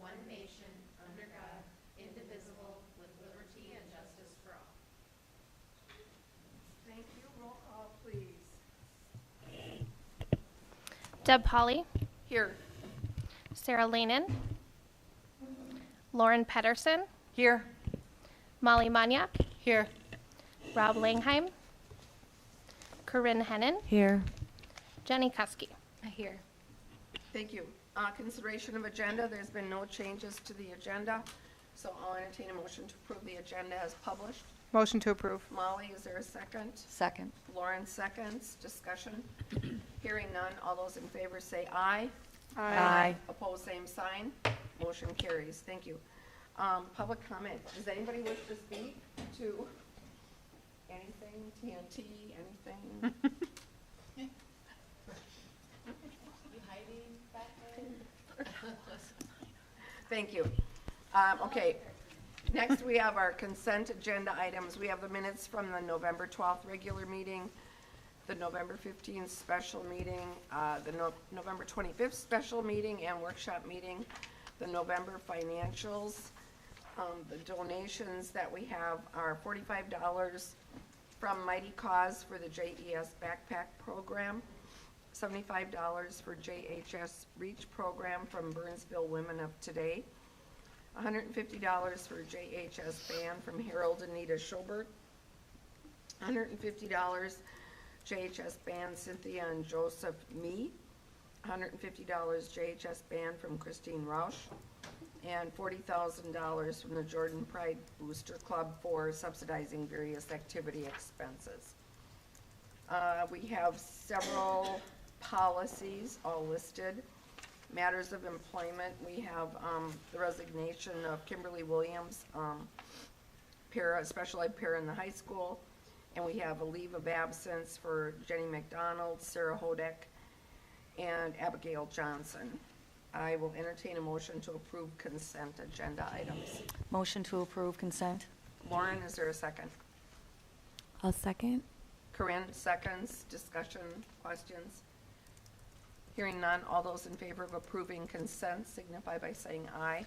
one nation, under God, indivisible, with liberty and justice for all. Thank you. Roll call, please. Deb Polly, Here. Sarah Lanen, Lauren Pedersen, Here. Molly Maniak, Here. Rob Langheim, Corinne Hennon, Here. Jenny Kuski. Here. Thank you. Consideration of agenda. There's been no changes to the agenda, so I'll entertain a motion to approve the agenda as published. Motion to approve. Molly, is there a second? Second. Lauren seconds. Discussion. Hearing none. All those in favor say aye. Aye. Opposed, same sign. Motion carries. Thank you. Public comment. Does anybody wish to speak to anything, TNT, anything? Thank you. Okay. Next, we have our consent agenda items. We have the minutes from the November 12th regular meeting, the November 15th special meeting, the November 25th special meeting and workshop meeting, the November financials. The donations that we have are $45 from Mighty Cause for the JES Backpack Program, $75 for JHS Reach Program from Burnsville Women of Today, $150 for JHS Band from Harold and Nita Schobert, $150 JHS Band Cynthia and Joseph Mee, $150 JHS Band from Christine Rausch, and $40,000 from the Jordan Pride Booster Club for subsidizing various activity expenses. We have several policies all listed. Matters of employment, we have the resignation of Kimberly Williams, special ed para in the high school, and we have a leave of absence for Jenny McDonald, Sarah Hodek, and Abigail Johnson. I will entertain a motion to approve consent agenda items. Motion to approve consent. Lauren, is there a second? I'll second. Corinne, seconds. Discussion, questions? Hearing none, all those in favor of approving consent signify by saying aye.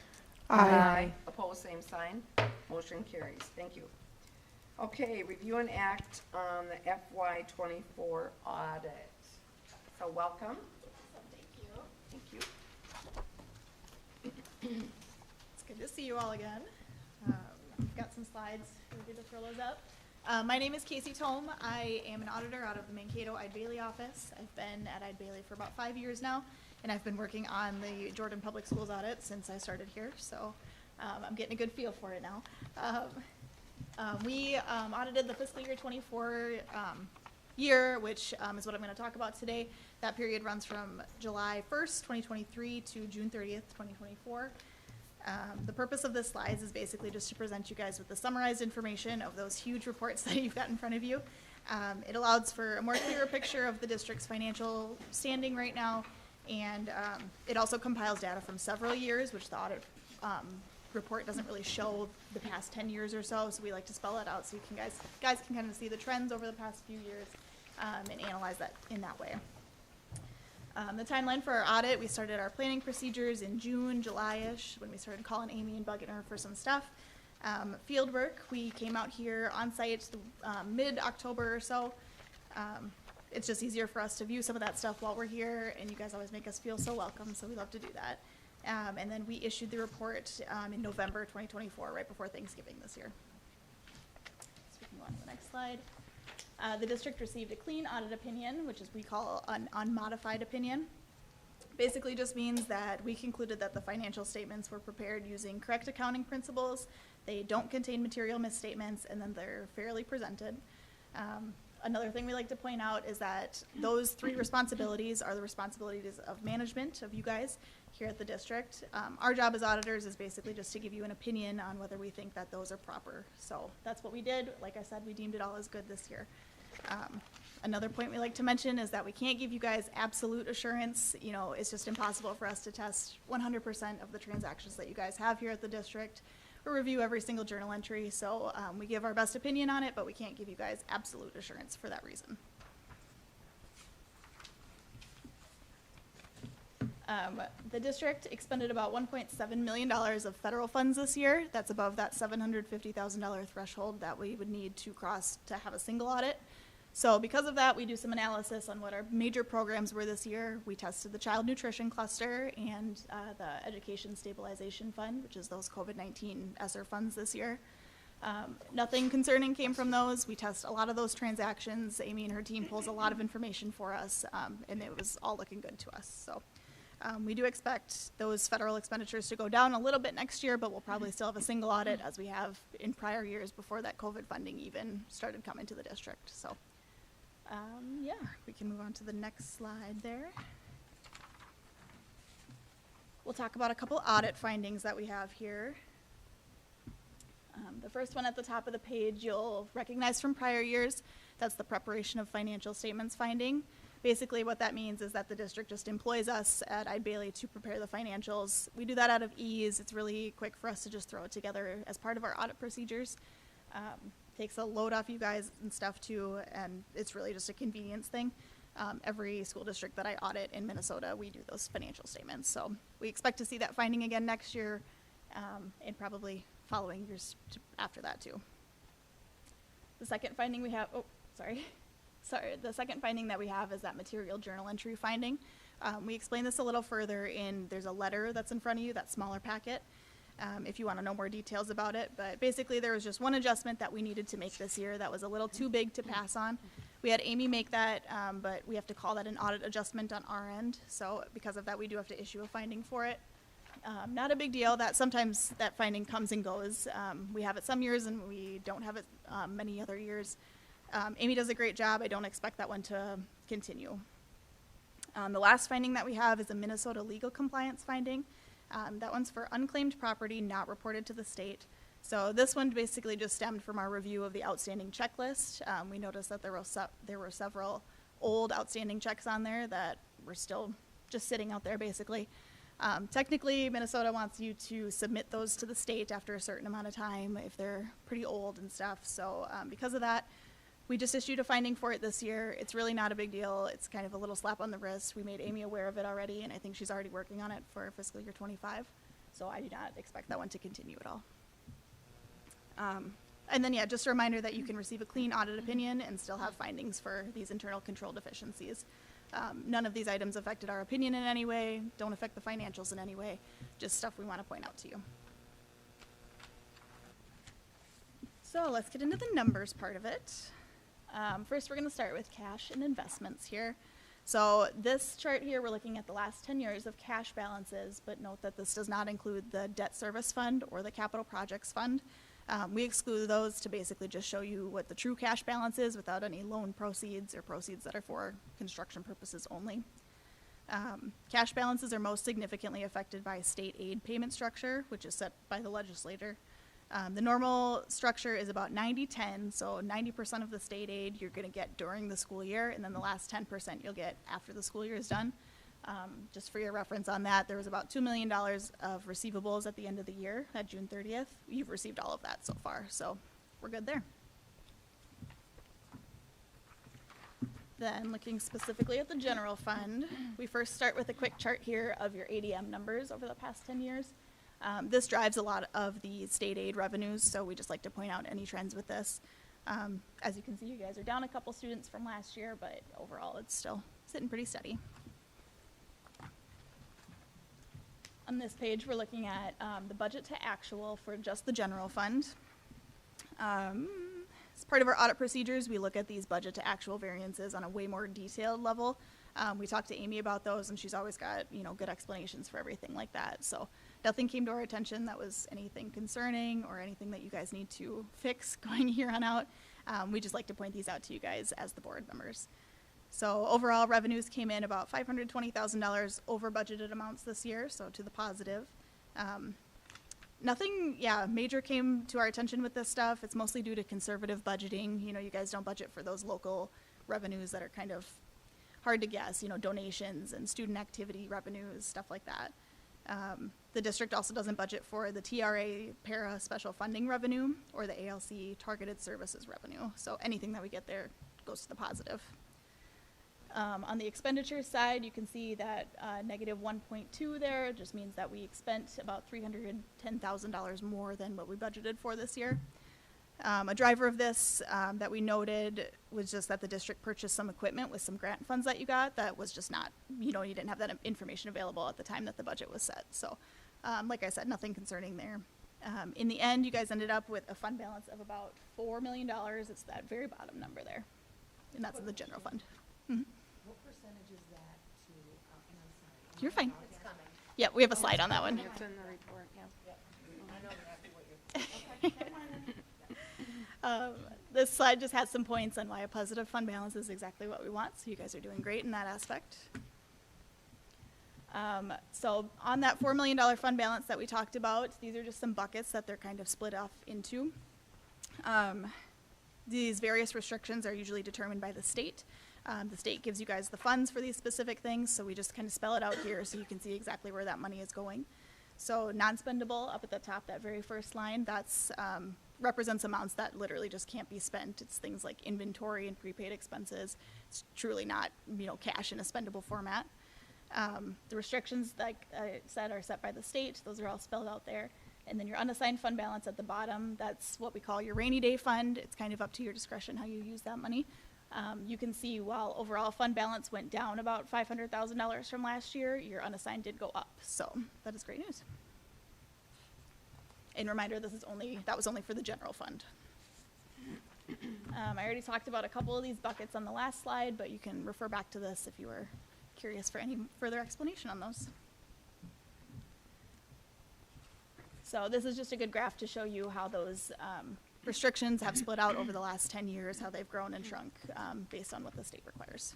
Aye. Opposed, same sign. Motion carries. Thank you. Okay, review and act on the FY24 audit. So welcome. Thank you. It's good to see you all again. I've got some slides. We're good to throw those up. My name is Casey Tome. I am an auditor out of the Mankato Ide Bailey office. I've been at Ide Bailey for about 5 years now, and I've been working on the Jordan Public Schools audit since I started here, so I'm getting a good feel for it now. We audited the fiscal year 24 year, which is what I'm going to talk about today. That period runs from July 1st, 2023 to June 30th, 2024. The purpose of this slides is basically just to present you guys with the summarized information of those huge reports that you've got in front of you. It allows for a more clearer picture of the district's financial standing right now, and it also compiles data from several years, which the audit report doesn't really show the past 10 years or so, so we like to spell it out so you can guys can kind of see the trends over the past few years and analyze that in that way. The timeline for our audit, we started our planning procedures in June, July-ish, when we started calling Amy and bugging her for some stuff. Field work, we came out here on site mid-October or so. It's just easier for us to view some of that stuff while we're here, and you guys always make us feel so welcome, so we love to do that. And then we issued the report in November 2024, right before Thanksgiving this year. So we can go on to the next slide. The district received a clean audit opinion, which is we call an unmodified opinion. Basically just means that we concluded that the financial statements were prepared using correct accounting principles, they don't contain material misstatements, and then they're fairly presented. Another thing we like to point out is that those three responsibilities are the responsibilities of management, of you guys here at the district. Our job as auditors is basically just to give you an opinion on whether we think that those are proper. So that's what we did. Like I said, we deemed it all as good this year. Another point we like to mention is that we can't give you guys absolute assurance. You know, it's just impossible for us to test 100% of the transactions that you guys have here at the district or review every single journal entry. So we give our best opinion on it, but we can't give you guys absolute assurance for that reason. The district expended about $1.7 million of federal funds this year. That's above that $750,000 threshold that we would need to cross to have a single audit. So because of that, we do some analysis on what our major programs were this year. We tested the Child Nutrition Cluster and the Education Stabilization Fund, which is those COVID-19 ESSER funds this year. Nothing concerning came from those. We test a lot of those transactions. Amy and her team pulls a lot of information for us, and it was all looking good to us. So we do expect those federal expenditures to go down a little bit next year, but we'll probably still have a single audit as we have in prior years before that COVID funding even started coming to the district. So yeah, we can move on to the next slide there. We'll talk about a couple audit findings that we have here. The first one at the top of the page you'll recognize from prior years. That's the preparation of financial statements finding. Basically what that means is that the district just employs us at Eide Bailey to prepare the financials. We do that out of ease. It's really quick for us to just throw it together as part of our audit procedures. Takes a load off you guys and stuff too, and it's really just a convenience thing. Every school district that I audit in Minnesota, we do those financial statements. So we expect to see that finding again next year, and probably following years after that too. The second finding we have, the second finding that we have is that material journal entry finding. We explain this a little further there's a letter that's in front of you, that smaller packet, if you want to know more details about it. But basically there was just one adjustment that we needed to make this year that was a little too big to pass on. We had Amy make that, but we have to call that an audit adjustment on our end. So because of that, we do have to issue a finding for it. Not a big deal. That sometimes that finding comes and goes. We have it some years and we don't have it many other years. Amy does a great job. I don't expect that one to continue. The last finding that we have is a Minnesota legal compliance finding. That one's for unclaimed property not reported to the state. So this one basically just stemmed from our review of the outstanding checklist. We noticed that there were several old outstanding checks on there that were still just sitting out there basically. Technically, Minnesota wants you to submit those to the state after a certain amount of time if they're pretty old and stuff. So because of that, we just issued a finding for it this year. It's really not a big deal. It's kind of a little slap on the wrist. We made Amy aware of it already, and I think she's already working on it for fiscal year 25. So I do not expect that one to continue at all. And then, yeah, just a reminder that you can receive a clean audit opinion and still have findings for these internal control deficiencies. None of these items affected our opinion in any way, don't affect the financials in any way, just stuff we want to point out to you. So let's get into the numbers part of it. First, we're going to start with cash and investments here. So this chart here, we're looking at the last 10 years of cash balances, but note that this does not include the debt service fund or the capital projects fund. We exclude those to basically just show you what the true cash balance is without any loan proceeds or proceeds that are for construction purposes only. Cash balances are most significantly affected by state aid payment structure, which is set by the legislature. The normal structure is about 90-10, so 90% of the state aid you're going to get during the school year, and then the last 10% you'll get after the school year is done. Just for your reference on that, there was about $2 million of receivables at the end of the year, at June 30th. You've received all of that so far, so we're good there. Then looking specifically at the general fund, we first start with a quick chart here of your ADM numbers over the past 10 years. This drives a lot of the state aid revenues, so we just like to point out any trends with this. As you can see, you guys are down a couple students from last year, but overall it's still sitting pretty steady. On this page, we're looking at the budget to actual for just the general fund. As part of our audit procedures, we look at these budget to actual variances on a way more detailed level. We talked to Amy about those, and she's always got, good explanations for everything like that. So nothing came to our attention that was anything concerning or anything that you guys need to fix going here on out. We just like to point these out to you guys as the board members. So overall revenues came in about $520,000 over budgeted amounts this year, so to the positive. Nothing, major came to our attention with this stuff. It's mostly due to conservative budgeting. You guys don't budget for those local revenues that are kind of hard to guess, donations and student activity revenues, stuff like that. The district also doesn't budget for the TRA para special funding revenue or the ALC targeted services revenue. So anything that we get there goes to the positive. On the expenditure side, you can see that negative 1.2 there just means that we spent about $310,000 more than what we budgeted for this year. A driver of this that we noted was just that the district purchased some equipment with some grant funds that you got that was just not, you didn't have that information available at the time that the budget was set. So, like I said, nothing concerning there. In the end, you guys ended up with a fund balance of about $4 million. It's that very bottom number there, and that's in the general fund. Mhm. What percentage is that to, unassigned? You're fine. It's coming. Yeah, we have a slide on that one. It's in the report, yeah. I know exactly what you're. This slide just has some points on why a positive fund balance is exactly what we want, so you guys are doing great in that aspect. So on that $4 million fund balance that we talked about, these are just some buckets that they're kind of split off into. These various restrictions are usually determined by the state. The state gives you guys the funds for these specific things, so we just kind of spell it out here so you can see exactly where that money is going. So non-spendable, up at the top, that very first line, that's represents amounts that literally just can't be spent. It's things like inventory and prepaid expenses. It's truly not, cash in a spendable format. The restrictions, like I said, are set by the state. Those are all spelled out there. And then your unassigned fund balance at the bottom, that's what we call your rainy day fund. It's kind of up to your discretion how you use that money. You can see while overall fund balance went down about $500,000 from last year, your unassigned did go up. So that is great news. And reminder, that was only for the general fund. I already talked about a couple of these buckets on the last slide, but you can refer back to this if you were curious for any further explanation on those. So this is just a good graph to show you how those restrictions have split out over the last 10 years, how they've grown and shrunk based on what the state requires.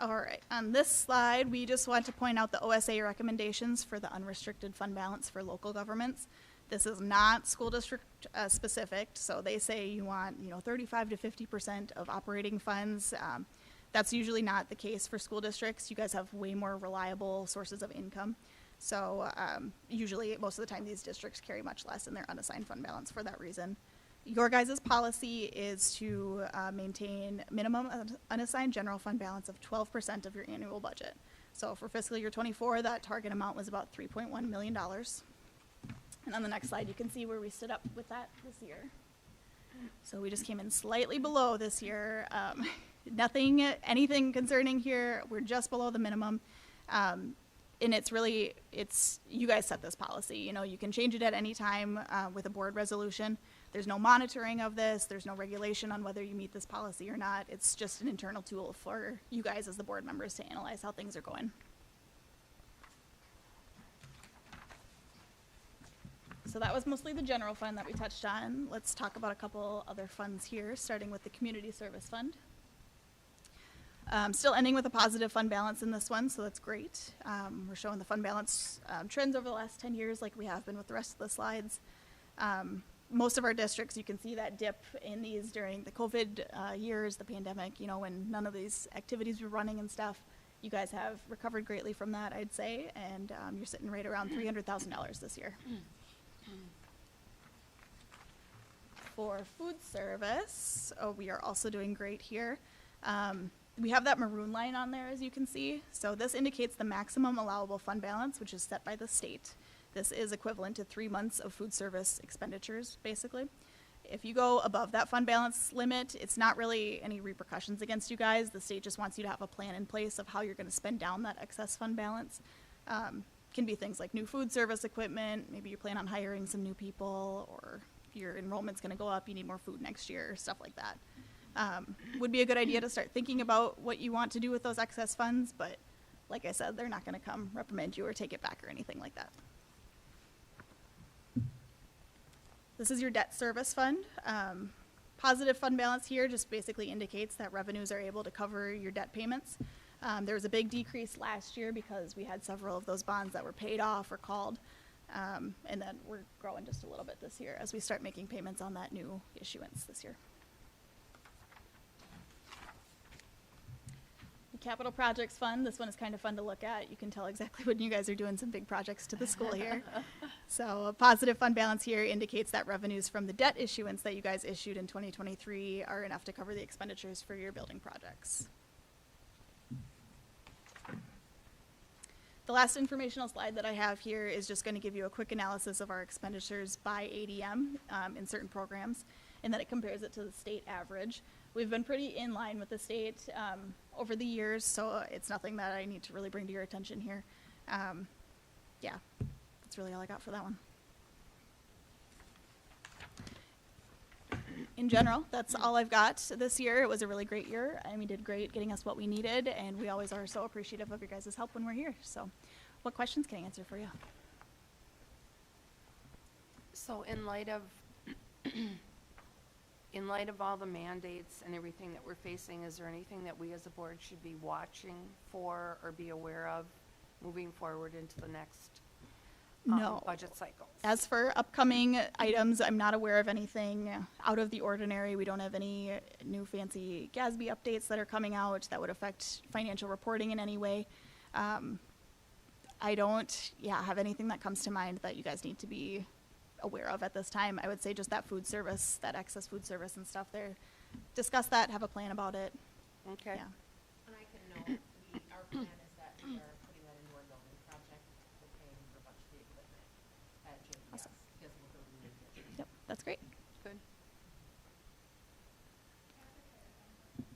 All right, on this slide, we just want to point out the OSA recommendations for the unrestricted fund balance for local governments. This is not school district specific, so they say you want 35 to 50% of operating funds. That's usually not the case for school districts. You guys have way more reliable sources of income. So usually, most of the time, these districts carry much less in their unassigned fund balance for that reason. Your guys' policy is to maintain minimum unassigned general fund balance of 12% of your annual budget. So for fiscal year 24, that target amount was about $3.1 million. And on the next slide, you can see where we stood up with that this year. So we just came in slightly below this year. Anything concerning here. We're just below the minimum. And it's you guys set this policy. You can change it at any time with a board resolution. There's no monitoring of this. There's no regulation on whether you meet this policy or not. It's just an internal tool for you guys as the board members to analyze how things are going. So that was mostly the general fund that we touched on. Let's talk about a couple other funds here, starting with the community service fund. Still ending with a positive fund balance in this one, so that's great. We're showing the fund balance trends over the last 10 years like we have been with the rest of the slides. Most of our districts, you can see that dip in these during the COVID years, the pandemic, when none of these activities were running and stuff. You guys have recovered greatly from that, I'd say, and you're sitting right around $300,000 this year. For food service, we are also doing great here. We have that maroon line on there, as you can see. So this indicates the maximum allowable fund balance, which is set by the state. This is equivalent to 3 months of food service expenditures, basically. If you go above that fund balance limit, it's not really any repercussions against you guys. The state just wants you to have a plan in place of how you're going to spend down that excess fund balance. Can be things like new food service equipment, maybe you plan on hiring some new people, or your enrollment's going to go up, you need more food next year, stuff like that. Would be a good idea to start thinking about what you want to do with those excess funds, but like I said, they're not going to come reprimand you or take it back or anything like that. This is your debt service fund. Positive fund balance here just basically indicates that revenues are able to cover your debt payments. There was a big decrease last year because we had several of those bonds that were paid off or called, and then we're growing just a little bit this year as we start making payments on that new issuance this year. The Capital Projects Fund, this one is kind of fun to look at. You can tell exactly when you guys are doing some big projects to the school here. So a positive fund balance here indicates that revenues from the debt issuance that you guys issued in 2023 are enough to cover the expenditures for your building projects. The last informational slide that I have here is just going to give you a quick analysis of our expenditures by ADM in certain programs, and then it compares it to the state average. We've been pretty in line with the state over the years, so it's nothing that I need to really bring to your attention here. Yeah, that's really all I got for that one. In general, that's all I've got this year. It was a really great year. We did great getting us what we needed, and we always are so appreciative of your guys' help when we're here. So, what questions can I answer for you? So in light of, in light of all the mandates and everything that we're facing, is there anything that we as a board should be watching for or be aware of moving forward into the next No. budget cycle? As for upcoming items, I'm not aware of anything out of the ordinary. We don't have any new fancy GASB updates that are coming out that would affect financial reporting in any way. I don't, have anything that comes to mind that you guys need to be aware of at this time. I would say just that food service, that excess food service and stuff there. Discuss that, have a plan about it. Okay. Yeah. And I can note, our plan is that we are putting that into our building project. We're paying for a bunch of the equipment at JPS. Awesome. Because we're building new kitchen. Yep, that's great. Good.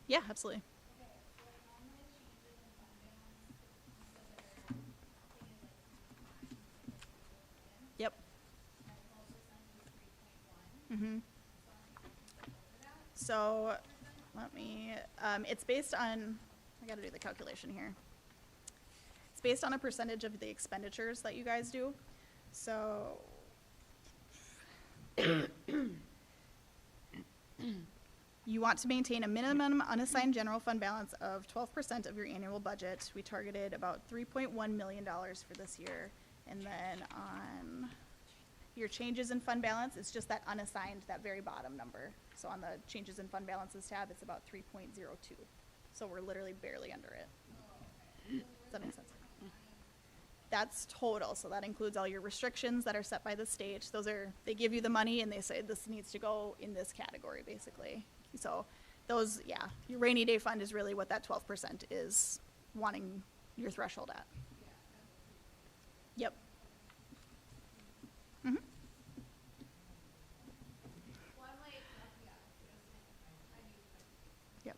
Yeah, absolutely. Yep. Mm-hmm. So, let me, it's based on, I gotta do the calculation here. It's based on a percentage of the expenditures that you guys do. So, you want to maintain a minimum unassigned general fund balance of 12% of your annual budget. We targeted about $3.1 million for this year. And then on your changes in fund balance, it's just that unassigned, that very bottom number. So on the changes in fund balances tab, it's about 3.02. So we're literally barely under it. Does that make sense? That's total, so that includes all your restrictions that are set by the state. Those are, they give you the money and they say this needs to go in this category, basically. So those, your rainy day fund is really what that 12% is wanting your threshold at. Yep. Mm-hmm. Yep.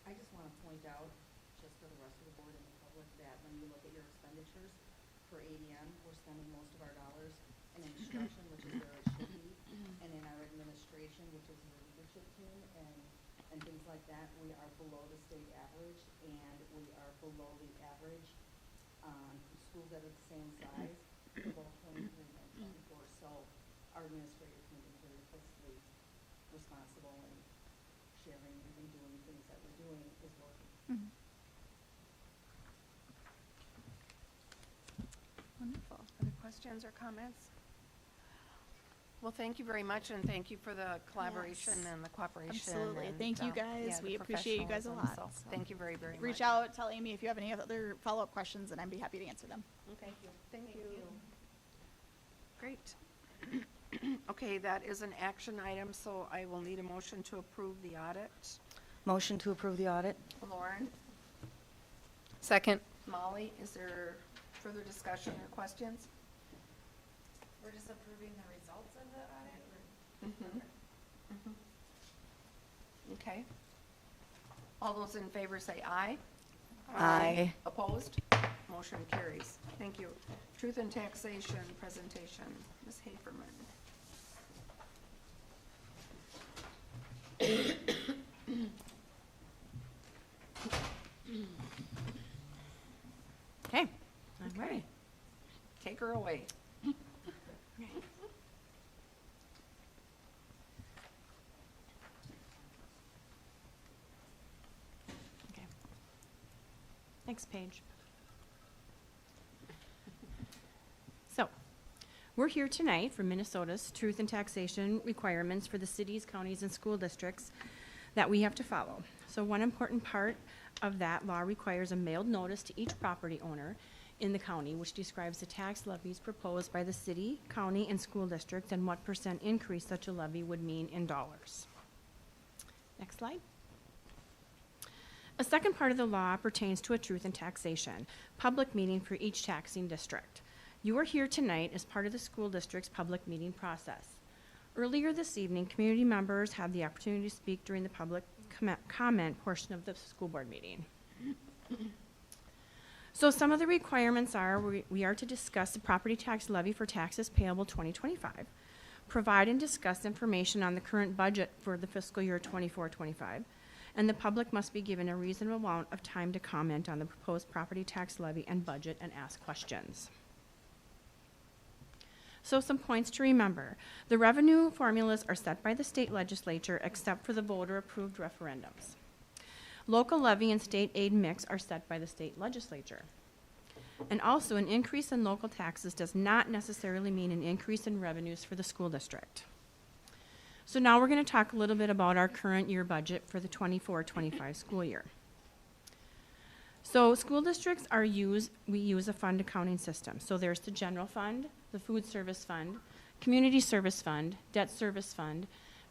I just want to point out, just for the rest of the board and the public, that when you look at your expenditures for ADM, we're spending most of our dollars in instruction, which is where it should be, and in our administration, which is your leadership team, and things like that. We are below the state average, and we are below the average for schools that are the same size for both 23 and 24. So our administrators can be very fiscally responsible and sharing and doing things that we're doing is working. Mm-hmm. Wonderful. Other questions or comments? Well, thank you very much, and thank you for the collaboration Yes. and the cooperation. Absolutely. and, Thank you, guys. the We appreciate you guys a professionalism. lot. So So thank you very, very much. reach out, tell Amy if you have any other follow-up questions, and I'd be happy to answer them. Thank you. Thank you. Great. Okay, that is an action item, so I will need a motion to approve the audit. Motion to approve the audit? Lauren? Second. Molly, is there further discussion or questions? We're just approving the results of the audit, or? Okay. All those in favor say aye. Aye. Opposed? Motion carries. Thank you. Truth and taxation presentation, Ms. Haferman. Okay. Okay. Take her away. Okay. Next page. So, we're here tonight for Minnesota's truth and taxation requirements for the cities, counties, and school districts that we have to follow. So one important part of that law requires a mailed notice to each property owner in the county, which describes the tax levies proposed by the city, county, and school districts and what % increase such a levy would mean in dollars. Next slide. A second part of the law pertains to a truth in taxation, public meeting for each taxing district. You are here tonight as part of the school district's public meeting process. Earlier this evening, community members had the opportunity to speak during the public comment portion of the school board meeting. So some of the requirements are, we are to discuss the property tax levy for taxes payable 2025, provide and discuss information on the current budget for the fiscal year 24-25, and the public must be given a reasonable amount of time to comment on the proposed property tax levy and budget and ask questions. So some points to remember. The revenue formulas are set by the state legislature except for the voter-approved referendums. Local levy and state aid mix are set by the state legislature. And also, an increase in local taxes does not necessarily mean an increase in revenues for the school district. So now we're going to talk a little bit about our current year budget for the 24-25 school year. So school districts we use a fund accounting system. So there's the general fund, the food service fund, community service fund, debt service fund,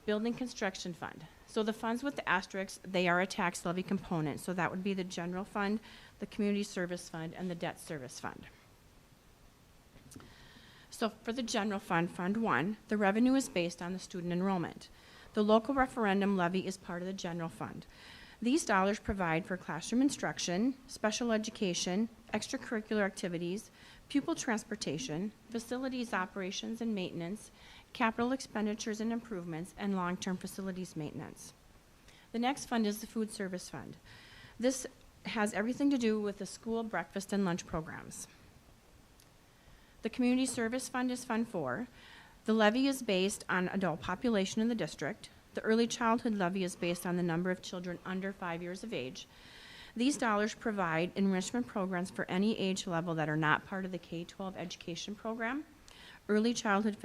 building construction fund. So the funds with the asterisks, they are a tax levy component. So that would be the general fund, the community service fund, and the debt service fund. So for the general fund, Fund 1, the revenue is based on the student enrollment. The local referendum levy is part of the general fund. These dollars provide for classroom instruction, special education, extracurricular activities, pupil transportation, facilities operations and maintenance, capital expenditures and improvements, and long-term facilities maintenance. The next fund is the food service fund. This has everything to do with the school breakfast and lunch programs. The community service fund is Fund 4. The levy is based on adult population in the district. The early childhood levy is based on the number of children under 5 years of age. These dollars provide enrichment programs for any age level that are not part of the K-12 education program, early childhood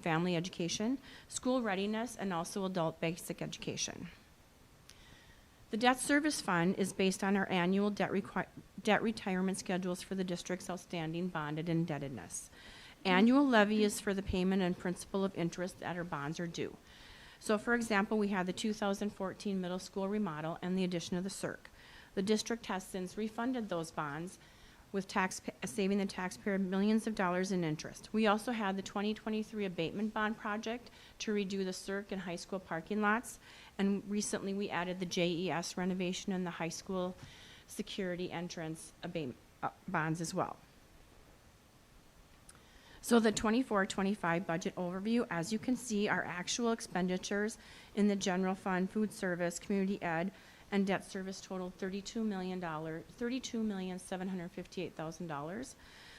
family education, school readiness, and also adult basic education. The debt service fund is based on our annual debt retirement schedules for the district's outstanding bonded indebtedness. Annual levy is for the payment and principal of interest that our bonds are due. So for example, we had the 2014 middle school remodel and the addition of the CIRC. The district has since refunded those bonds with saving the taxpayer millions of dollars in interest. We also had the 2023 abatement bond project to redo the CIRC and high school parking lots. And recently we added the JES renovation and the high school security entrance abatement bonds as well. So the 24-25 budget overview, as you can see, our actual expenditures in the general fund, food service, community ed, and debt service totaled $32,758,000.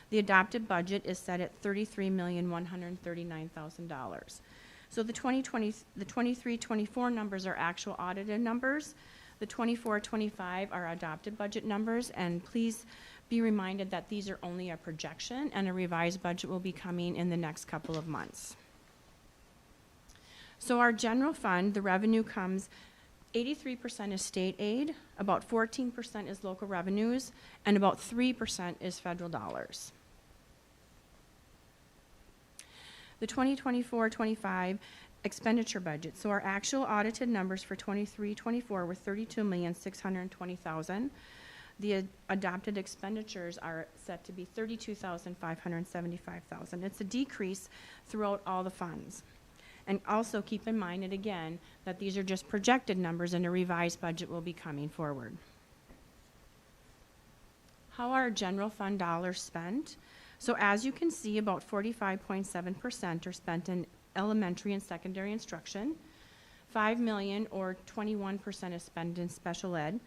The adopted budget is set at $33,139,000. So the 23-24 numbers are actual audited numbers. The 24-25 are adopted budget numbers, and please be reminded that these are only a projection and a revised budget will be coming in the next couple of months. So our general fund, the revenue comes 83% is state aid, about 14% is local revenues, and about 3% is federal dollars. The 2024-25 expenditure budget. So our actual audited numbers for 23-24 were $32,620,000. The adopted expenditures are set to be $32,575,000. It's a decrease throughout all the funds. And also keep in mind, and again, that these are just projected numbers and a revised budget will be coming forward. How are general fund dollars spent? So as you can see, about 45.7% are spent in elementary and secondary instruction. 5 million or 21% is spent in special ed.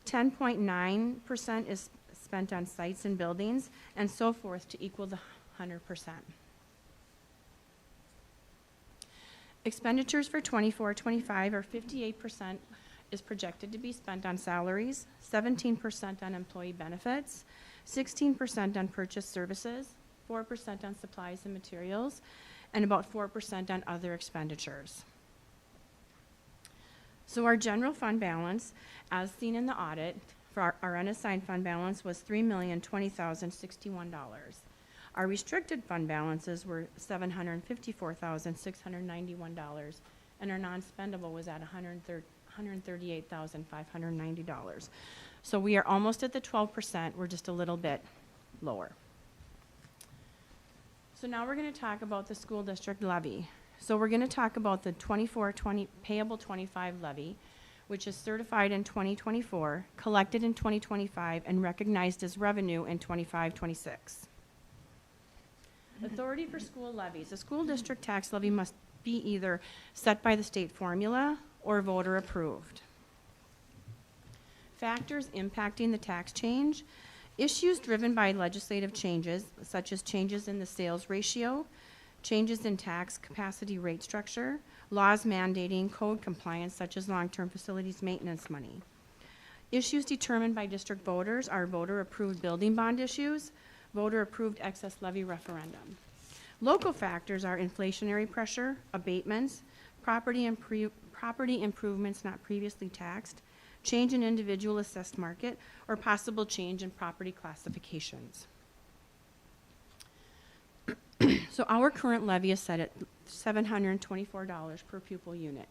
10.9% is spent on sites and buildings, and so forth to equal the 100%. Expenditures for 24-25 are 58% is projected to be spent on salaries, 17% on employee benefits, 16% on purchased services, 4% on supplies and materials, and about 4% on other expenditures. So our general fund balance, as seen in the audit, For our unassigned fund balance was $3,020,061. Our restricted fund balances were $754,691, and our non-spendable was at $138,590. So we are almost at the 12%. We're just a little bit lower. So now we're going to talk about the school district levy. So we're going to talk about the payable 25 levy, which is certified in 2024, collected in 2025, and recognized as revenue in 25-26. Authority for school levies. A school district tax levy must be either set by the state formula or voter approved. Factors impacting the tax change. Issues driven by legislative changes, such as changes in the sales ratio, changes in tax capacity rate structure, laws mandating code compliance, such as long-term facilities maintenance money. Issues determined by district voters are voter-approved building bond issues, voter-approved excess levy referendum. Local factors are inflationary pressure, abatements, property improvements not previously taxed, change in individual assessed market, or possible change in property classifications. So our current levy is set at $724 per pupil unit.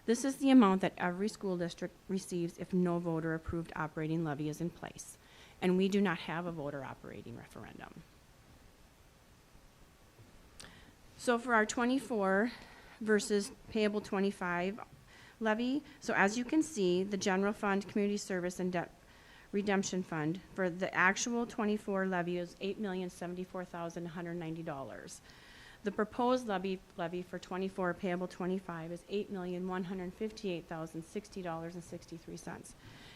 This is the amount that every school district receives if no voter-approved operating levy is in place, and we do not have a voter operating referendum. So for our 24 versus payable 25 levy, so as you can see, the general fund, community service, and debt redemption fund for the actual 24 levy is $8,074,190. The proposed levy for 24 payable 25 is $8,158,060.63.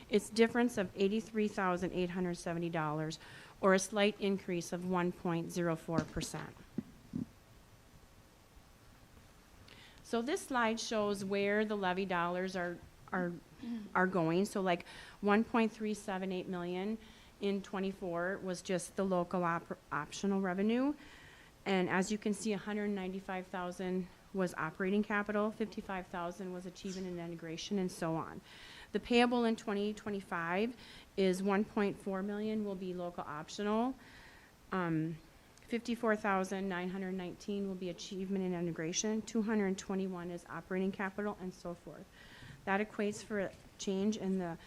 It's difference of $83,870, or a slight increase of 1.04%. So this slide shows where the levy dollars are going. So like 1.378 million in 24 was just the local optional revenue. And as you can see, 195,000 was operating capital, 55,000 was achievement and integration, and so on. The payable in 2025 is 1.4 million will be local optional. 54,919 will be achievement and integration. 221 is operating capital, and so forth. That equates for a change in the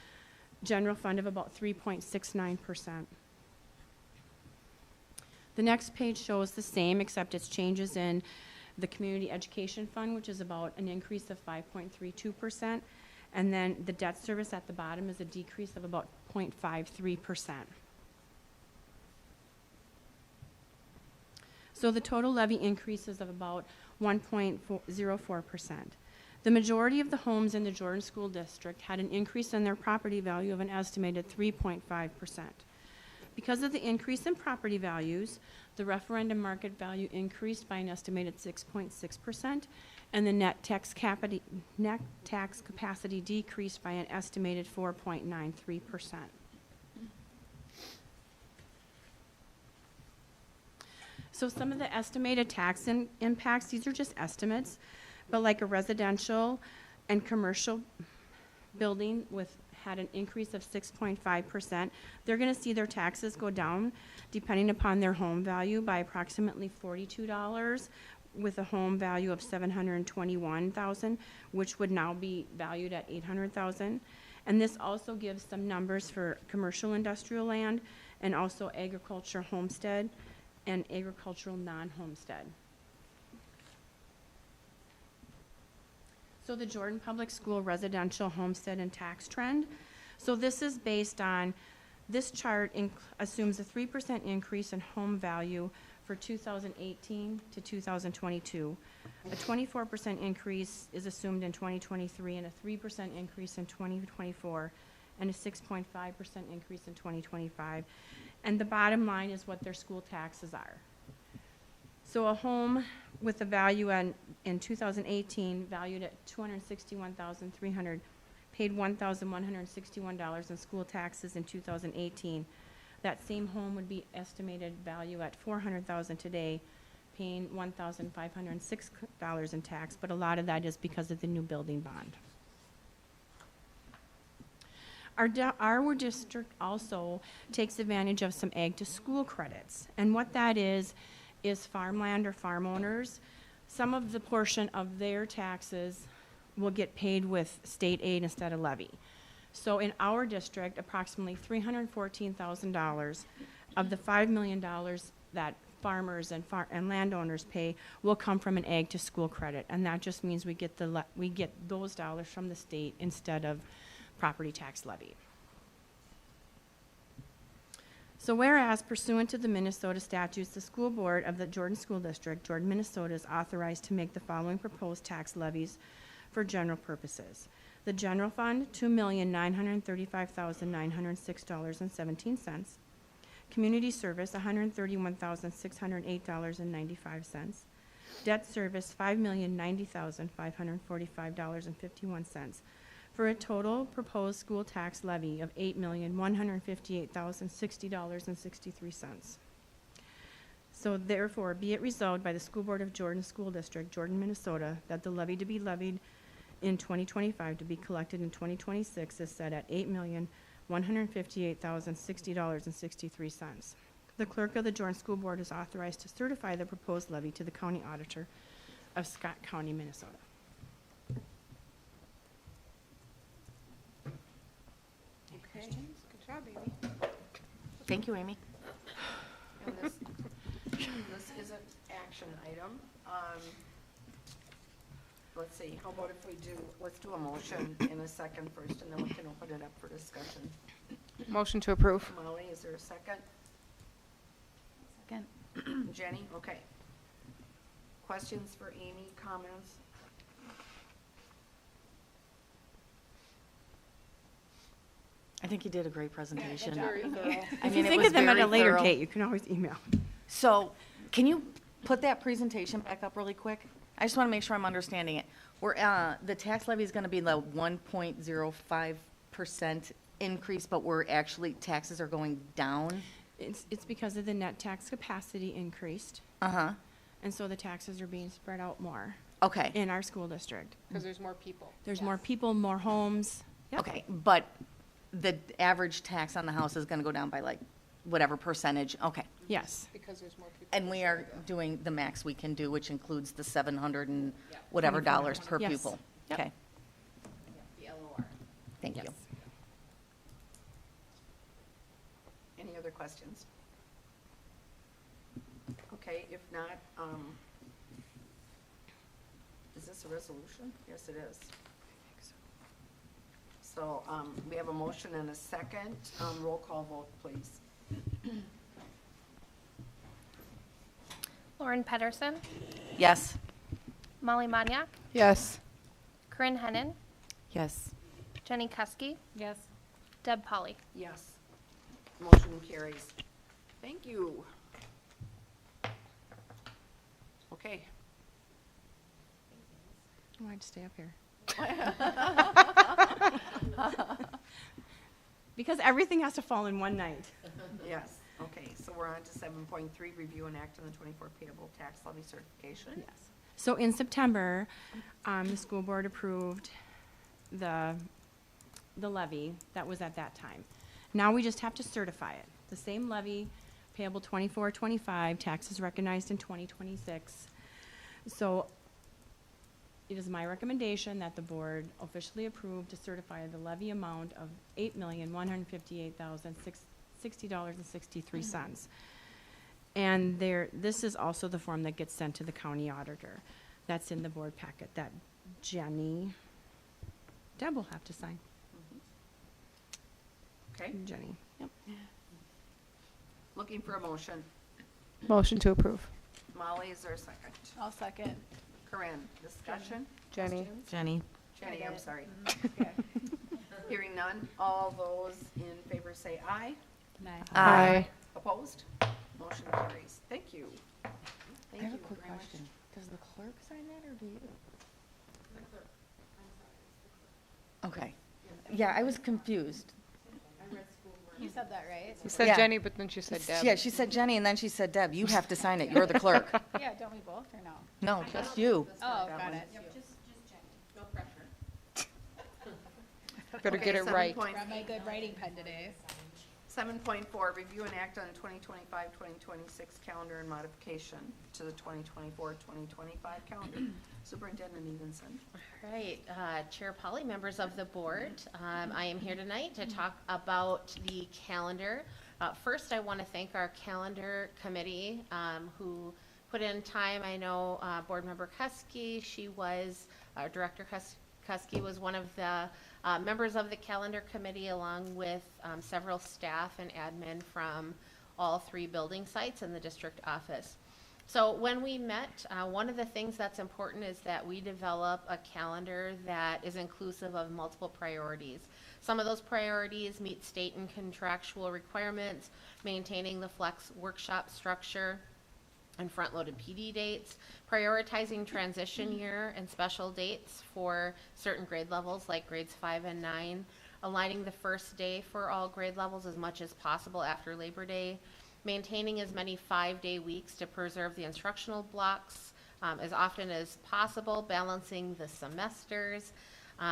general fund of about 3.69%. The next page shows the same, except it's changes in the community education fund, which is about an increase of 5.32%. And then the debt service at the bottom is a decrease of about 0.53%. So the total levy increases of about 1.04%. The majority of the homes in the Jordan School District had an increase in their property value of an estimated 3.5%. Because of the increase in property values, the referendum market value increased by an estimated 6.6%, and the net tax capacity decreased by an estimated 4.93%. So some of the estimated tax impacts, these are just estimates, but like a residential and commercial building had an increase of 6.5%, they're going to see their taxes go down depending upon their home value by approximately $42, with a home value of $721,000, which would now be valued at $800,000. And this also gives some numbers for commercial industrial land and also agriculture homestead and agricultural non-homestead. So the Jordan Public School residential homestead and tax trend. So this is based on, this chart assumes a 3% increase in home value for 2018 to 2022. A 24% increase is assumed in 2023, and a 3% increase in 2024, and a 6.5% increase in 2025. And the bottom line is what their school taxes are. So a home with a value in 2018 valued at $261,300 paid $1,161 in school taxes in 2018. That same home would be estimated value at $400,000 today, paying $1,506 in tax, but a lot of that is because of the new building bond. Our district also takes advantage of some ag to school credits. And what that is farmland or farm owners, some of the portion of their taxes will get paid with state aid instead of levy. So in our district, approximately $314,000 of the $5 million that farmers and landowners pay will come from an ag to school credit. And that just means we get those dollars from the state instead of property tax levy. So whereas pursuant to the Minnesota statutes, the school board of the Jordan School District, Jordan, Minnesota, is authorized to make the following proposed tax levies for general purposes. The general fund, $2,935,906.17. Community service, $131,608.95. Debt service, $5,090,545.51. For a total proposed school tax levy of $8,158,060.63. So therefore, be it resolved by the School Board of Jordan School District, Jordan, Minnesota, that the levy to be levied in 2025 to be collected in 2026 is set at $8,158,060.63. The clerk of the Jordan School Board is authorized to certify the proposed levy to the county auditor of Scott County, Minnesota. Okay. Good job, Amy. Thank you, Amy. And this is an action item. Let's see, how about if we let's do a motion in a second first, and then we can open it up for discussion. Motion to approve. Molly, is there a second? Second. Jenny, okay. Questions for Amy, comments? I think you did a great presentation. Very thorough. I If mean, you it think was of them at very a later thorough. date, you can always email. So, can you put that presentation back up really quick? I just want to make sure I'm understanding it. The tax levy is going to be the 1.05% increase, but taxes are going down? It's because of the net tax capacity increased, Uh-huh. and so the taxes are being spread out more Okay. in our school district. Because there's more people. There's more people, more homes. Yep. Okay, but the average tax on the house is going to go down by like whatever percentage? Okay. Yes. Because there's more people. And we are doing the max we can do, which includes the 700 and whatever dollars per Yes. pupil? Yep. Okay, The LOR. thank you. Yes. Any other questions? Okay, if not, is this a resolution? Yes, it is. So, we have a motion and a second. Roll call vote, please. Lauren Pedersen, Yes? Molly Maniak, Yes. Corinne Hennon, Yes. Jenny Kuski, Yes. Deb Polly. Yes. Motion carries. Thank you. Okay. Why'd you stay up here? Because everything has to fall in one night. Yes, okay, so we're on to 7.3, review and act on the 24 payable tax levy certification. Yes. So in September, the school board approved the levy that was at that time. Now we just have to certify it. The same levy, payable 24-25, taxes recognized in 2026. So it is my recommendation that the board officially approve to certify the levy amount of $8,158,060.63. And this is also the form that gets sent to the county auditor. That's in the board packet that Deb will have to sign. Okay, Jenny, yep. looking for a motion. Motion to approve. Molly, is there a second? I'll second. Corinne, discussion? Jenny. Questions? Jenny? Jenny, I'm sorry. Hearing none, all those in favor say aye. Aye. Opposed? Motion carries. Thank you. I Thank have a you quick very much. question. Does the clerk sign that, or do you? Okay. Yeah, I was confused. You said that, right? You said Yeah. Jenny, but then she said Deb. Yeah, she said Jenny, and then she said Deb. You have to sign it. You're the clerk. Yeah, don't we both, or no? No, just you. Oh, that got one. it. Just Jenny, no pressure. Better get it right. Grab my good writing pen today. 7.4, review and act on 2025-2026 calendar and modification to the 2024-2025 calendar. Superintendent Evenson. Right, Chair Polly, members of the board, I am here tonight to talk about the calendar. First, I want to thank our calendar committee who put in time. I know Board Member Kuski, Director Kuski was one of the members of the calendar committee, along with several staff and admin from all 3 building sites in the district office. So when we met, one of the things that's important is that we develop a calendar that is inclusive of multiple priorities. Some of those priorities meet state and contractual requirements, maintaining the flex workshop structure and front-loaded PD dates, prioritizing transition year and special dates for certain grade levels like grades 5 and 9, aligning the first day for all grade levels as much as possible after Labor Day, maintaining as many 5-day weeks to preserve the instructional blocks as often as possible, balancing the semesters,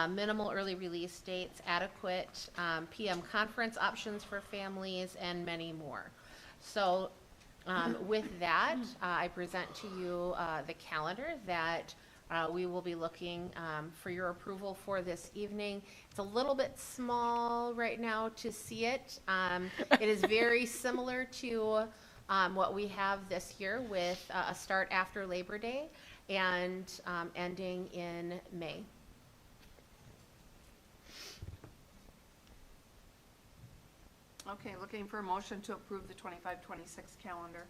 minimal early release dates, adequate PM conference options for families, and many more. So with that, I present to you the calendar that we will be looking for your approval for this evening. It's a little bit small right now to see it. It is very similar to what we have this year with a start after Labor Day and ending in May. Okay, looking for a motion to approve the 25-26 calendar.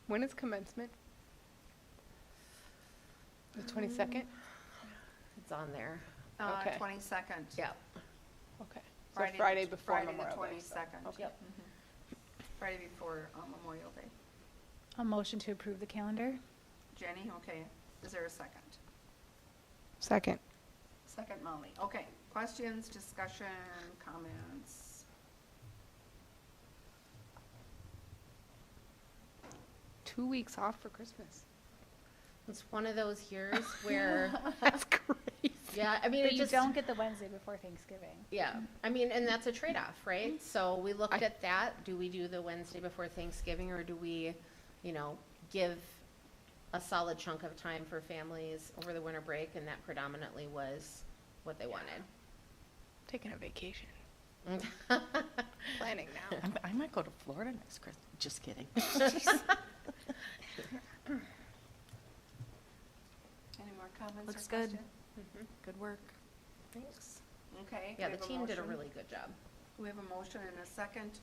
When is commencement? The 22nd? It's on there. Okay. 22nd. Yep. Okay. So Friday before Memorial Day. Friday the 22nd. Okay. Yep. Friday before Memorial Day. A motion to approve the calendar. Jenny, okay. Is there a second? Second. Second, Molly. Okay. Questions, discussion, comments? 2 weeks off for Christmas. It's one of those years where, That's crazy. yeah, I mean, But it you just, don't get the Wednesday before Thanksgiving. yeah, I mean, and that's a trade-off, right? So we looked at that. Do we do the Wednesday before Thanksgiving, or do we, give a solid chunk of time for families over the winter break? And that predominantly was what they wanted. Taking a vacation. Planning now. I might go to Florida next Christmas. Just kidding. Any more comments or Looks good. questions? Good work. Thanks. Okay. Yeah, we the have a team did a motion. really good job. We have a motion and a second.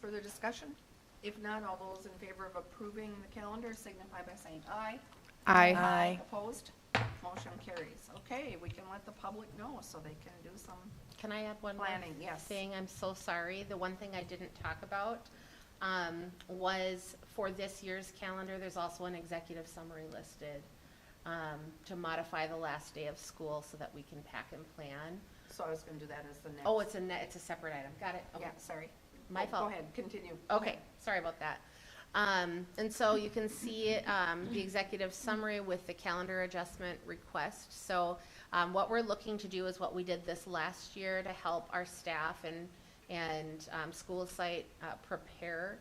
Further discussion? If not, all those in favor of approving the calendar signify by saying aye. Aye. Opposed? Motion carries. Okay, we can let the public know so they can do some Can I add one more planning. Yes. thing? I'm so sorry. The one thing I didn't talk about was for this year's calendar, there's also an executive summary listed to modify the last day of school so that we can pack and plan. So I was gonna do that as the next. Oh, it's a separate item. Got it. Okay. Yeah, sorry. My Oh, fault. Go ahead, continue. Okay, sorry about that. And so you can see the executive summary with the calendar adjustment request. So what we're looking to do is what we did this last year to help our staff and school site prepare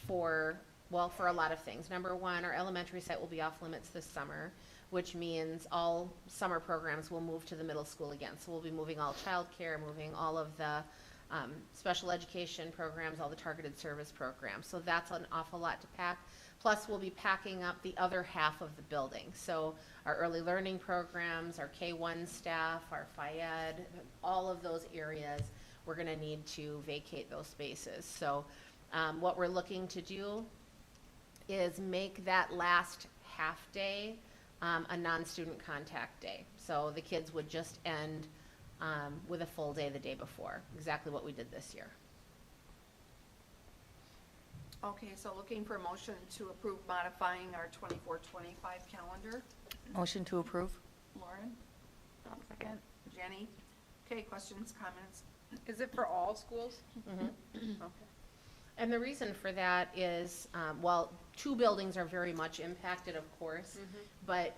for a lot of things. Number one, our elementary site will be off limits this summer, which means all summer programs will move to the middle school again. So we'll be moving all childcare, moving all of the special education programs, all the targeted service programs. So that's an awful lot to pack. Plus, we'll be packing up the other half of the building. So our early learning programs, our K-1 staff, our FIED, all of those areas, we're going to need to vacate those spaces. So what we're looking to do is make that last half day a non-student contact day. So the kids would just end with a full day the day before, exactly what we did this year. Okay, so looking for a motion to approve modifying our 24-25 calendar. Motion to approve? Lauren? Second. Jenny? Okay, questions, comments? Is it for all schools? Mhm. Okay. And the reason for that is, well, two buildings are very much impacted, of course, but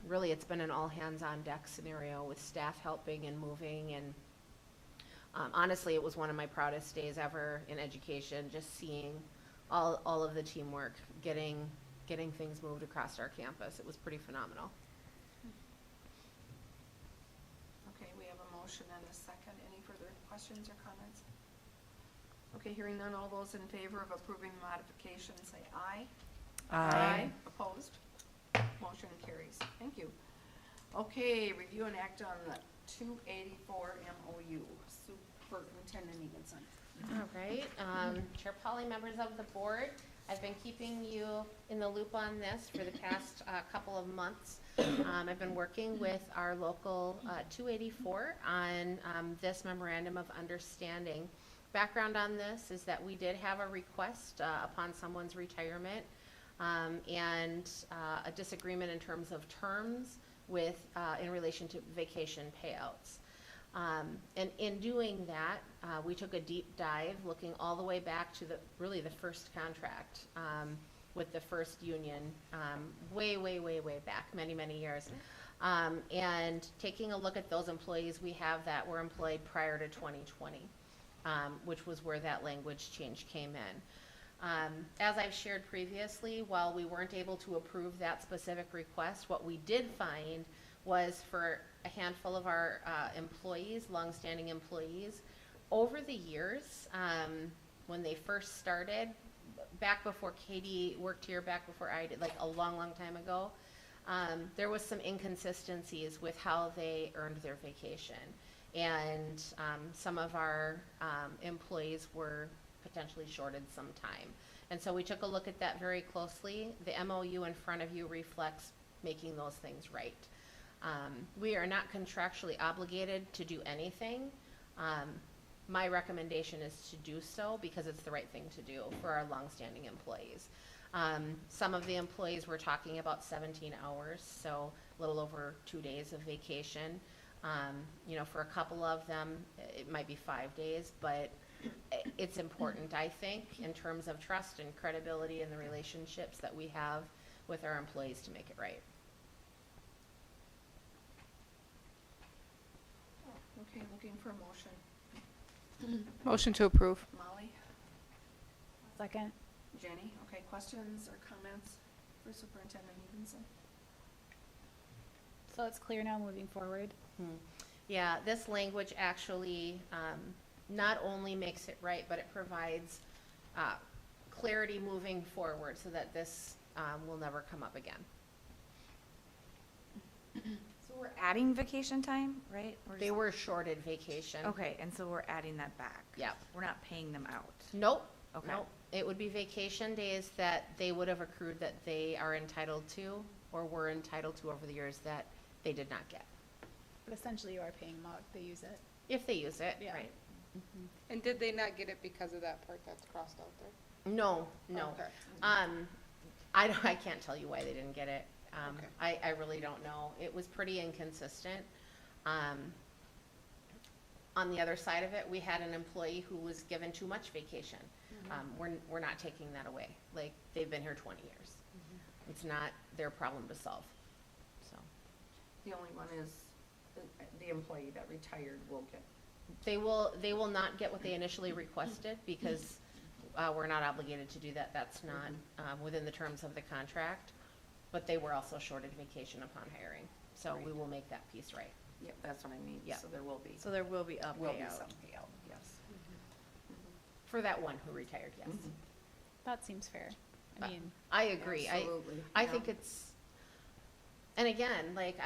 really it's been an all-hands-on-deck scenario with staff helping and moving, and honestly, it was one of my proudest days ever in education, just seeing all of the teamwork, getting things moved across our campus. It was pretty phenomenal. Okay, we have a motion and a second. Any further questions or comments? Okay, hearing none, all those in favor of approving the modification, say aye. Aye. Opposed? Motion carries. Thank you. Okay, review and act on the 284 MOU. Superintendent Evenson. All right, Chair Polly, members of the board, I've been keeping you in the loop on this for the past couple of months. I've been working with our local 284 on this memorandum of understanding. Background on this is that we did have a request upon someone's retirement and a disagreement in terms of terms with, in relation to vacation payouts. And in doing that, we took a deep dive, looking all the way back to really the first contract with the first union, way back, many years. And taking a look at those employees we have that were employed prior to 2020, which was where that language change came in. As I've shared previously, while we weren't able to approve that specific request, what we did find was for a handful of our employees, longstanding employees, over the years, when they first started, back before Katie worked here, back before I did, like a long time ago, there was some inconsistencies with how they earned their vacation. And some of our employees were potentially shorted some time. And so we took a look at that very closely. The MOU in front of you reflects making those things right. We are not contractually obligated to do anything. My recommendation is to do so because it's the right thing to do for our longstanding employees. Some of the employees were talking about 17 hours, so a little over 2 days of vacation. You know, for a couple of them, it might be 5 days, but it's important, I think, in terms of trust and credibility in the relationships that we have with our employees to make it right. Okay, looking for a motion. Motion to approve. Molly? Second. Jenny? Okay, questions or comments for Superintendent Evenson? So it's clear now moving forward. Yeah, this language actually not only makes it right, but it provides clarity moving forward so that this will never come up again. So we're adding vacation time, right? They were shorted vacation. Okay, and so we're adding that back. Yep. We're not paying them out. Nope. Okay. Nope. It would be vacation days that they would have accrued that they are entitled to or were entitled to over the years that they did not get. But essentially you are paying them out if they use it. If they use it, Yeah. right. And did they not get it because of that part that's crossed out there? No. Okay. I can't tell you why they didn't get it. Okay. I really don't know. It was pretty inconsistent. On the other side of it, we had an employee who was given too much vacation. We're not taking that away. Like, they've been here 20 years. It's not their problem to solve, so. The only one is the employee that retired will get. They will not get what they initially requested because we're not obligated to do that. That's not within the terms of the contract. But they were also shorted vacation upon hiring. So we will make that piece right. Yep, that's what I mean. Yeah. So there will be. So there will be a Will be payout. some payout, yes. For that one who retired, yes. That seems fair. I mean, I agree. Absolutely. I yeah. think it's, and again, like,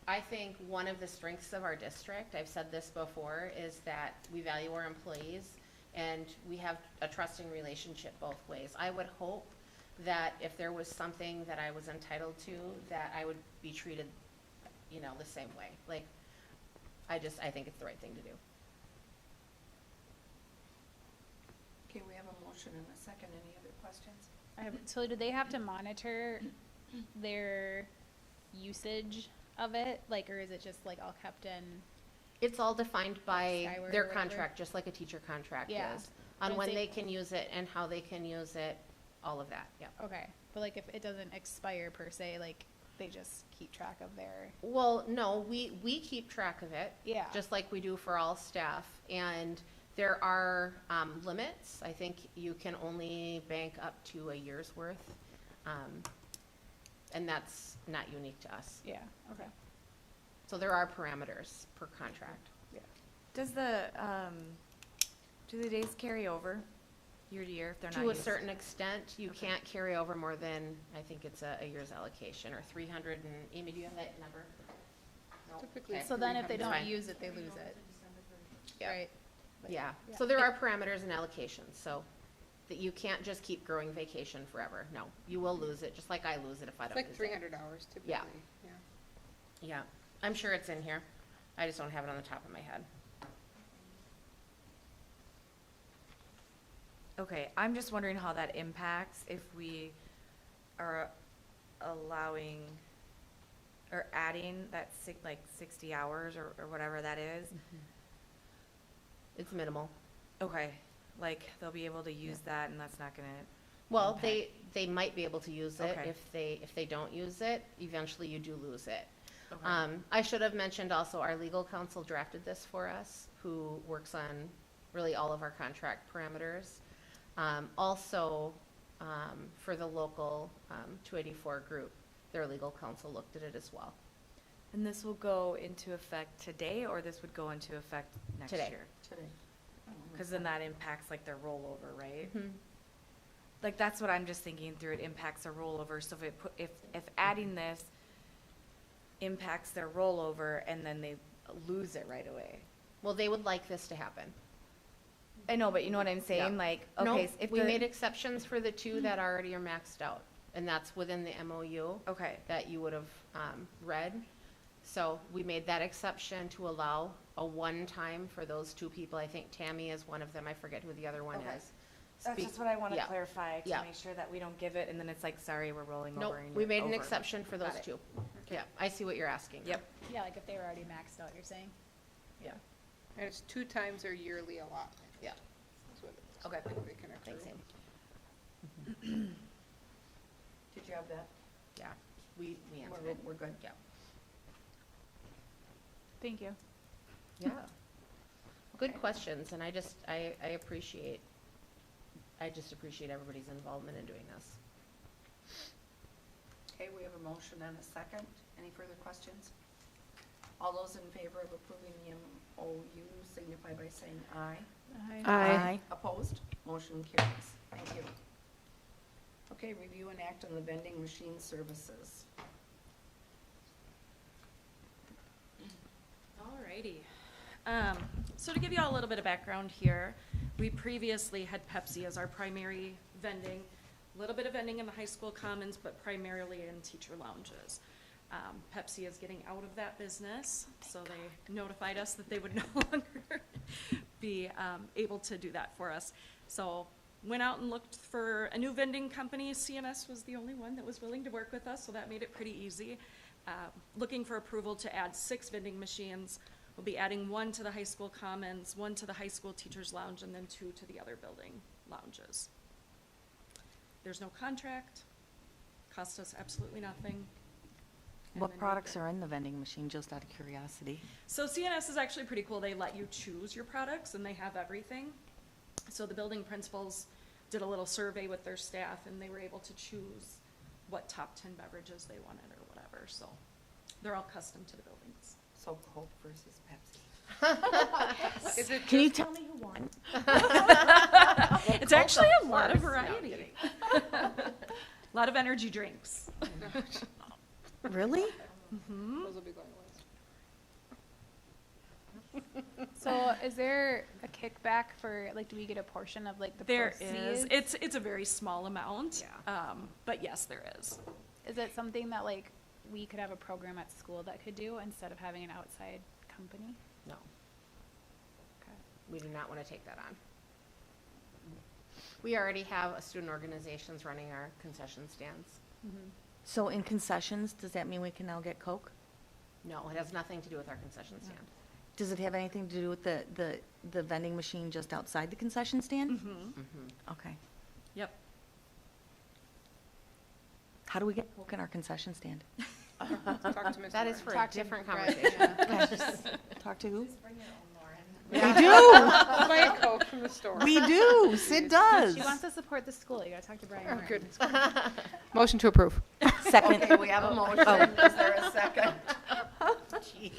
I think one of the strengths of our district, I've said this before, is that we value our employees and we have a trusting relationship both ways. I would hope that if there was something that I was entitled to, that I would be treated, you know, the same way. Like, I think it's the right thing to do. Okay, we have a motion and a second. Any other questions? so do they have to monitor their usage of it? Like, or is it just like all kept in? It's all defined by Skyward or their whatever? contract, just like a teacher contract Yeah. is. On Don't when say- they can use it and how they can use it, all of that, yeah. Okay, but like if it doesn't expire per se, like they just keep track of their, Well, no, we keep track of it. Yeah. Just like we do for all staff. And there are limits. I think you can only bank up to a year's worth. And that's not unique to us. yeah, okay. So there are parameters per contract. Does do the days carry over year to year if they're not To a used? certain extent, you can't carry over more than, I think it's a year's allocation, or 300 and, Amy, do you have that number? No? Typically Okay. So then if they It's don't fine. use it, they lose it, Yeah. right? Yeah, Yeah. so there are parameters and allocations, so that you can't just keep growing vacation forever. No, you will lose it, just like I lose it if I It's don't like use it. 300 hours typically, Yeah. yeah. Yeah, I'm sure it's in here. I just don't have it on the top of my head. Okay, I'm just wondering how that impacts if we are allowing or adding that 60 hours or whatever that is. It's minimal. Okay, like they'll be able to use that and that's not gonna, Well, Impact. they might be able to use it. Okay. If they don't use it, eventually you do lose it. okay. I should have mentioned also, our legal counsel drafted this for us, who works on really all of our contract parameters. Also, for the local 284 group, their legal counsel looked at it as well. And this will go into effect today or this would go into effect next Today. year? Today. Because then that impacts like their rollover, right? Mhm. Like that's what I'm just thinking through, it impacts their rollover, so if adding this impacts their rollover and then they lose it right away. Well, they would like this to happen. I know, but you know what I'm saying, Yeah. like, No, okay, if we the- made exceptions for the two that already are maxed out, and that's within the MOU Okay, that you would have read. So we made that exception to allow a one-time for those two people. I think Tammy is one of them. I forget who the other one Okay. is. that's Speak- just what I wanna yeah. clarify, to Yeah. make sure that we don't give it and then it's like, sorry, we're rolling Nope, over and we you're made an over. exception for those Got it. two. Yeah, I see what you're asking. Yep, Yeah, like if they were already maxed out, you're saying? Yeah, And it's 2 times their yearly allotment. yeah. That's what it's- Okay. what they can Thanks, accrue. Amy. Did you have that? Yeah, we answered We're, it. we're good. Yeah. Thank you. Yeah. Good questions, and I just appreciate everybody's involvement in doing this. Okay, we have a motion and a second. Any further questions? All those in favor of approving the MOU signify by saying aye. aye. Opposed? Motion carries. Thank you. Okay, review and act on the vending machine services. Alrighty. So to give you all a little bit of background here, we previously had Pepsi as our primary vending, a little bit of vending in the high school commons, but primarily in teacher lounges. Pepsi is getting out of that business, so they notified us that they would no longer be able to do that for us. So went out and looked for a new vending company. CNS was the only one that was willing to work with us, so that made it pretty easy. Looking for approval to add 6 vending machines. We'll be adding 1 to the high school commons, 1 to the high school teachers lounge, and then 2 to the other building lounges. There's no contract, cost us absolutely nothing. And What then products are in the vending machine, just out of curiosity? So CNS is actually pretty cool. They let you choose your products and they have everything. So the building principals did a little survey with their staff and they were able to choose what top 10 beverages they wanted or whatever. So they're all custom to the buildings. So Coke versus Pepsi. Is it Can you just, tell me who won? It's actually a lot of course. No, I'm variety. kidding. A lot of energy drinks. Really? those will be going away. So is there a kickback for, like, do we get a portion of, like, the There proceeds? is. It's a very small amount. Yeah. But yes, there is. Is it something that, like, we could have a program at school that could do instead of having an outside company? No, Okay. we do not want to take that on. We already have student organizations running our concession stands. So in concessions, does that mean we can now get Coke? No, it has nothing to do with our concession stand. Does it have anything to do with the vending machine just outside the concession stand? Mm-hmm. Okay. Yep. How do we get Coke in our concession stand? Talk to Ms. That is Warren. for a Talk to different Brett, conversation. Talk to who? We We do. Buy a Coke from the store. We do. Sid does. She wants to support the school. You gotta talk to Brian. Oh, Moran. goodness. Motion to approve. Second. Okay, we have a motion. Is there a second? Jeez.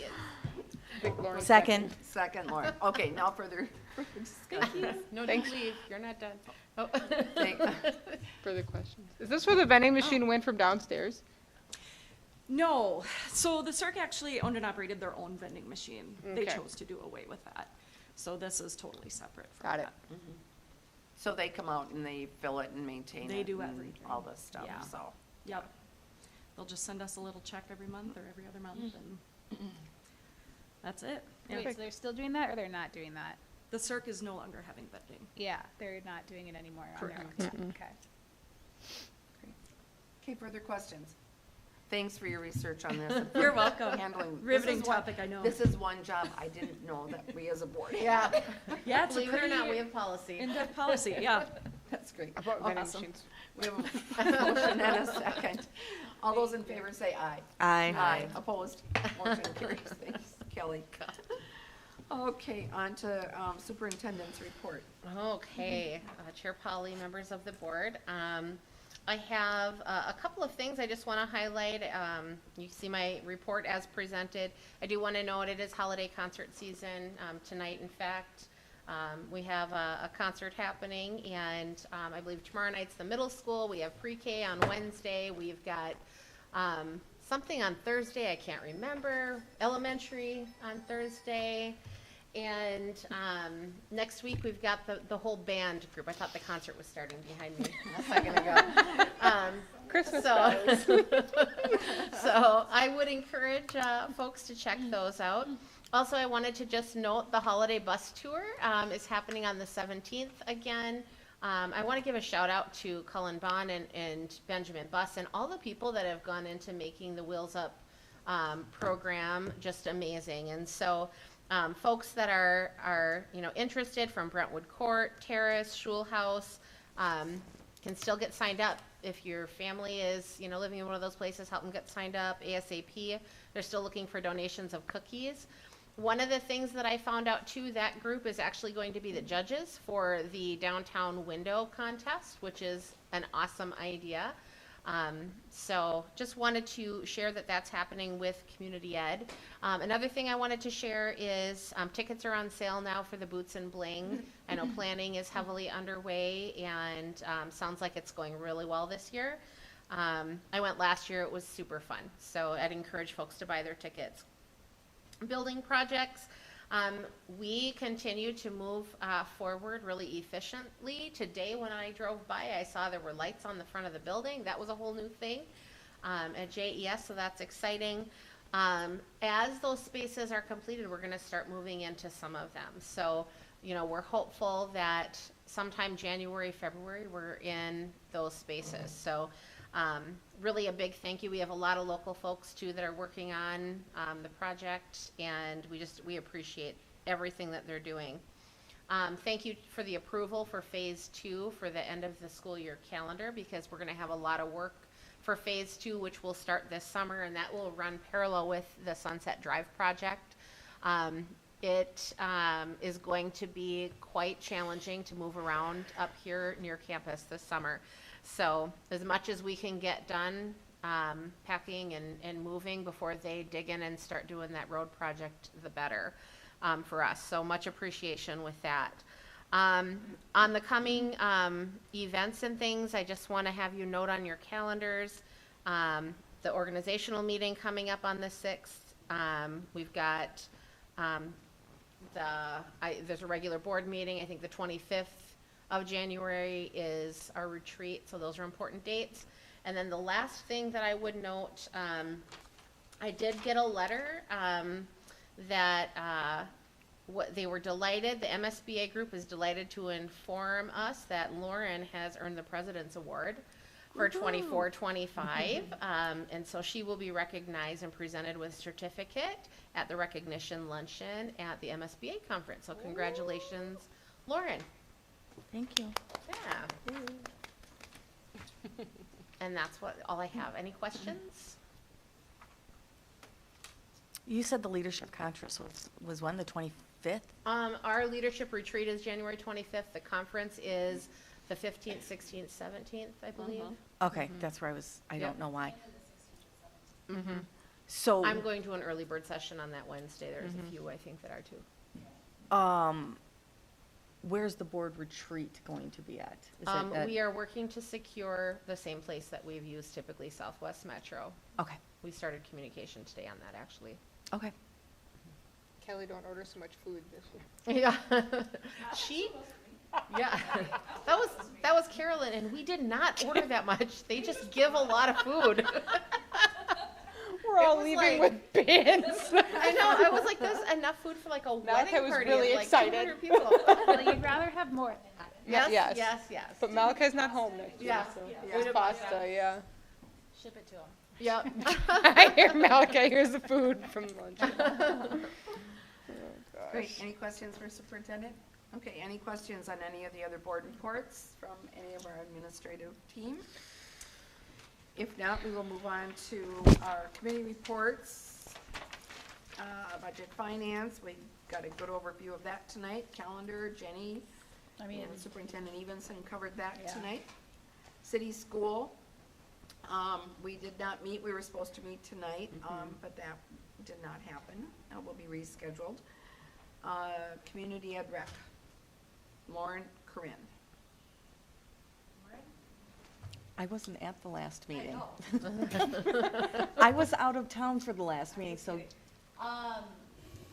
Big Lauren Second. Second, Lauren. Okay, now further. No, don't Thanks. leave, you're not done. Oh. Further questions? Is this where the vending machine went from downstairs? No, so the Cirque actually owned and operated their own vending machine. They Okay. chose to do away with that. So this is totally separate from Got it. that. So they come out and they fill it and maintain it. They do and everything. all this stuff, Yeah. so. Yep. They'll just send us a little check every month or every other month and that's it. Yeah. Wait, so they're still doing that or they're not doing that? The Cirque is no longer having vending. Yeah, they're not doing it anymore. on their own. Correct. Okay. Okay, further questions? Thanks for your research on this. and for You're welcome. Handling. this Riveting is one- topic, I know. This is one job I didn't know that we as a board Yeah. had. Yeah, it's a Believe it or not, we pretty have policy. in-depth policy, yeah. That's great. About vending Awesome. machines. We have a motion and a second. All those in favor say aye. Aye. Opposed? Motion carries. Thanks, Kelly. Okay, on to superintendent's report. Okay, Chair Polly, members of the board. I have a couple of things I just want to highlight. You see my report as presented. I do want to note it is holiday concert season tonight, in fact. We have a concert happening, and I believe tomorrow night's the middle school. We have pre-K on Wednesday. We've got something on Thursday, I can't remember, elementary on Thursday. And next week, we've got the whole band group. I thought the concert was starting behind me a second ago. Christmas So, so I would encourage folks to check those out. Also, I wanted to just note the holiday bus tour is happening on the 17th again. I want to give a shout out to Cullen Bond and Benjamin Buss and all the people that have gone into making the Wheels Up program just amazing. And so folks that are interested from Brentwood Court, Terrace, Schulhouse, can still get signed up. If your family is, living in one of those places, help them get signed up ASAP. They're still looking for donations of cookies. One of the things that I found out too, that group is actually going to be the judges for the downtown window contest, which is an awesome idea. So just wanted to share that that's happening with Community Ed. Another thing I wanted to share is tickets are on sale now for the Boots and Bling. I know planning is heavily underway and sounds like it's going really well this year. I went last year, it was super fun. So I'd encourage folks to buy their tickets. Building projects, we continue to move forward really efficiently. Today when I drove by, I saw there were lights on the front of the building. That was a whole new thing at JES, so that's exciting. As those spaces are completed, we're going to start moving into some of them. So, we're hopeful that sometime January, February, we're in those spaces. So really a big thank you. We have a lot of local folks too that are working on the project, and we appreciate everything that they're doing. Thank you for the approval for phase 2 for the end of the school year calendar, because we're going to have a lot of work for phase 2, which will start this summer, and that will run parallel with the Sunset Drive project. It is going to be quite challenging to move around up here near campus this summer. So as much as we can get done packing and moving before they dig in and start doing that road project, the better for us. So much appreciation with that. On the coming events and things, I just want to have you note on your calendars the organizational meeting coming up on the 6th. We've got there's a regular board meeting. I think the 25th of January is our retreat, so those are important dates. And then the last thing that I would note, I did get a letter that they were delighted, the MSBA group is delighted to inform us that Lauren has earned the President's Award for 24-25. And so she will be recognized and presented with certificate at the recognition luncheon at the MSBA conference. So congratulations, Lauren. Thank you. Yeah. And that's all I have. Any questions? You said the leadership conference was when, the 25th? Our leadership retreat is January 25th. The conference is the 15th, 16th, 17th, I believe. Okay, that's where I don't know why. Mhm. So, I'm going to an early bird session on that Wednesday. There's a few, I think, that are too. where's the board retreat going to be at? Is it at? We are working to secure the same place that we've used typically, Southwest Metro. Okay, We started communication today on that, actually. okay. Kelly, don't order so much food this year. Yeah. Yeah. That was Carolyn, and we did not order that much. They just give a lot of food. We're all was leaving like- with bins. I know, I was like, there's enough food for like a Malachi wedding was party really of like excited. 200 people. Well, you'd rather have more than that. Yes, Yes. yes, yes. But Malachi's not home next year, Yeah. so Yeah. there's pasta, yeah. Ship it to them. Yep. I hear Malachi, here's the food from lunch. Oh, Great. gosh. Any questions for superintendent? Okay, any questions on any of the other board reports from any of our administrative team? If not, we will move on to our committee reports. Budget finance, we got a good overview of that tonight. Calendar, Jenny, and Superintendent Evenson covered that Yeah. tonight. City school, we did not meet, we were supposed to meet tonight, but that did not happen. That will be rescheduled. Community ed rep, Lauren Corinne. I wasn't at the last meeting. I was out of town for the last meeting, so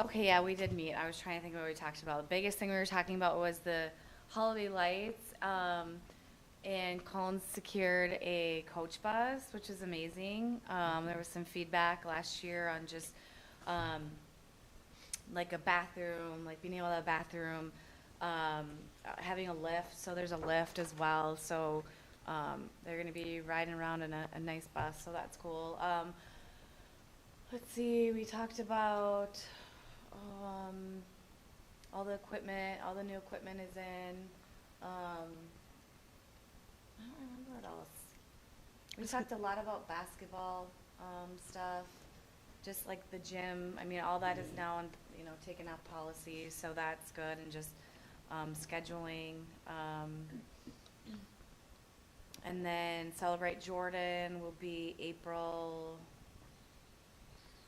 Okay, yeah, we did meet. I was trying to think of what we talked about. The biggest thing we were talking about was the holiday lights. And Collins secured a coach bus, which is amazing. There was some feedback last year on just like a bathroom, like being able to have a bathroom, having a lift. So there's a lift as well. So they're going to be riding around in a nice bus. So that's cool. Let's see. We talked about all the equipment. All the new equipment is in. I don't remember what else. We talked a lot about basketball stuff, just like the gym. I mean, all that is now, taken off policy, so that's good, and just scheduling. And then Celebrate Jordan will be April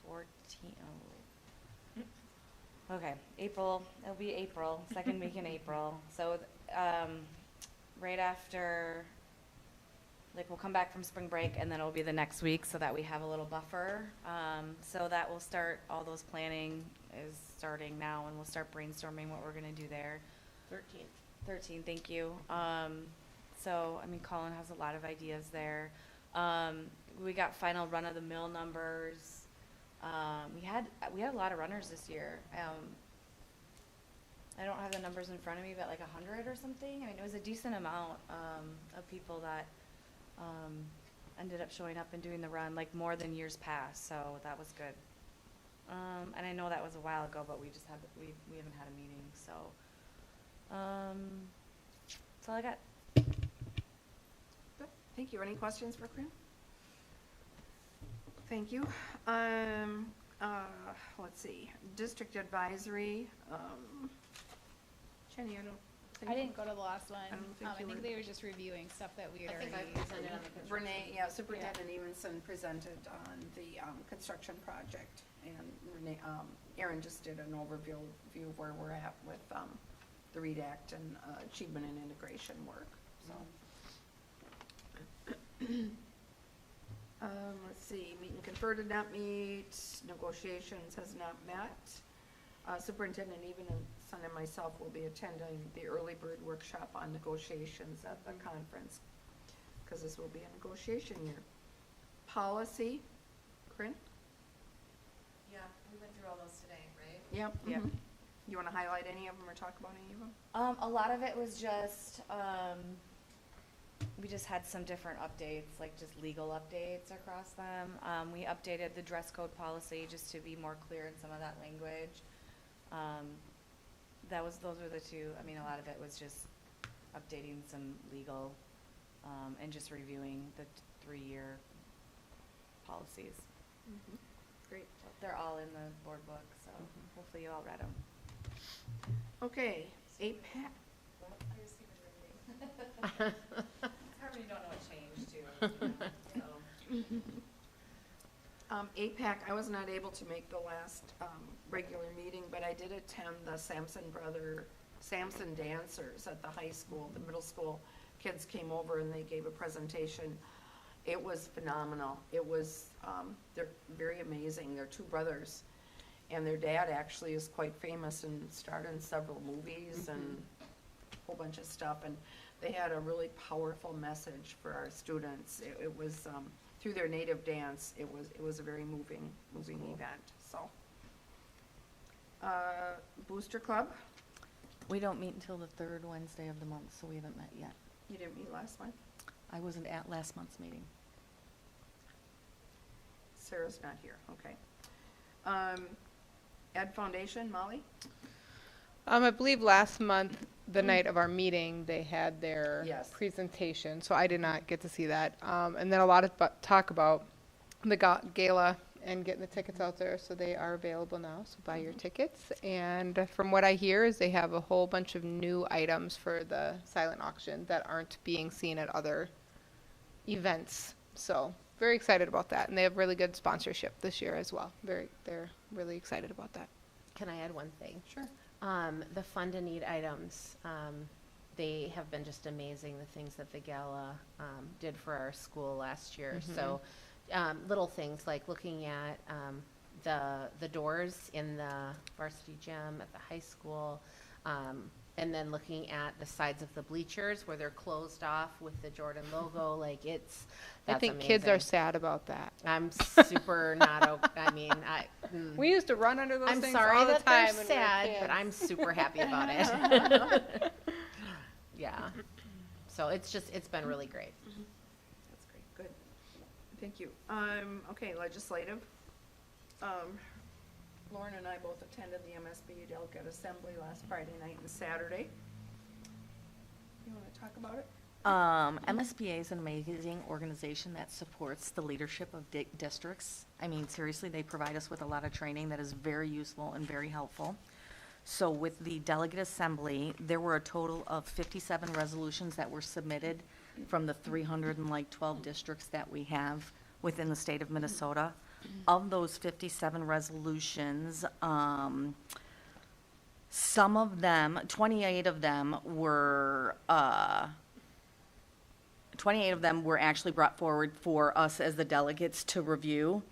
14th. Okay, it'll be April, second week in April. So, right after, like, we'll come back from spring break and then it'll be the next week so that we have a little buffer. So that will start, all those planning is starting now, and we'll start brainstorming what we're gonna do there. 13, thank you. So, I mean, Colin has a lot of ideas there. We got final run-of-the-mill numbers. We had a lot of runners this year. I don't have the numbers in front of me, but like 100 or something. I mean, it was a decent amount of people that ended up showing up and doing the run, like more than years past. So that was good. And I know that was a while ago, but we haven't had a meeting. So that's all I got. Good. Thank you. Any questions for Corinne? Thank you. Let's see, district advisory, Jenny, I don't think. I didn't go to the last one. I don't think I you think were- they were just reviewing stuff that we had I think already. I presented on the construction. Renee, yeah, Superintendent Evenson presented on the construction project, and Renee, Aaron just did an overview of where we're at with the READ Act and achievement and integration work, so. Let's see, meet and confer did not meet, negotiations has not met. Superintendent Evenson and myself will be attending the early bird workshop on negotiations at the conference, because this will be a negotiation year. Policy, Corinne? Yeah, we went through all those today, right? Yep. Yep. mhm. You want to highlight any of them or talk about any of them? A lot of it was just we just had some different updates, like just legal updates across them. We updated the dress code policy just to be more clear in some of that language. Those were the two. I mean, a lot of it was just updating some legal, and just reviewing the 3-year policies. Great. So they're all in the board book, so hopefully you all read them. Okay, APAC. It's hard when you don't know what changed too. APAC, I was not able to make the last regular meeting, but I did attend the Samson dancers at the high school. The middle school kids came over and they gave a presentation. It was phenomenal. It was, they're very amazing. They're 2 brothers. And their dad actually is quite famous and starred in several movies and a whole bunch of stuff. And they had a really powerful message for our students. It was, through their native dance, it was a very moving event, so. Booster Club, We don't meet until the 3rd Wednesday of the month, so we haven't met yet. you didn't meet last month? I wasn't at last month's meeting. Sarah's not here, okay. Ed Foundation, Molly? I believe last month, the night of our meeting, they had their Yes. presentation, so I did not get to see that. And then a lot of talk about the gala and getting the tickets out there, so they are available now, so buy your tickets. And from what I hear is they have a whole bunch of new items for the silent auction that aren't being seen at other events. So very excited about that, and they have really good sponsorship this year as well. They're really excited about that. Can I add one thing? Sure. The fund and need items, they have been just amazing, the things that the gala did for our school last year. So little things like looking at the doors in the varsity gym at the high school, and then looking at the sides of the bleachers where they're closed off with the Jordan logo. Like I that's think kids are amazing. sad about that. I'm super We used to run under those I'm things sorry all the that time they're when we were sad, kids. but I'm super happy about it. Yeah. So it's been really great. That's great, good. Thank you. Okay, legislative. Lauren and I both attended the MSBU Delegate Assembly last Friday night and Saturday. You want to talk about it? MSBA is an amazing organization that supports the leadership of districts. I mean, seriously, they provide us with a lot of training that is very useful and very helpful. So with the delegate assembly, there were a total of 57 resolutions that were submitted from the 312 districts that we have within the state of Minnesota. Of those 57 resolutions, some of them, 28 of them were actually brought forward for us as the delegates to review.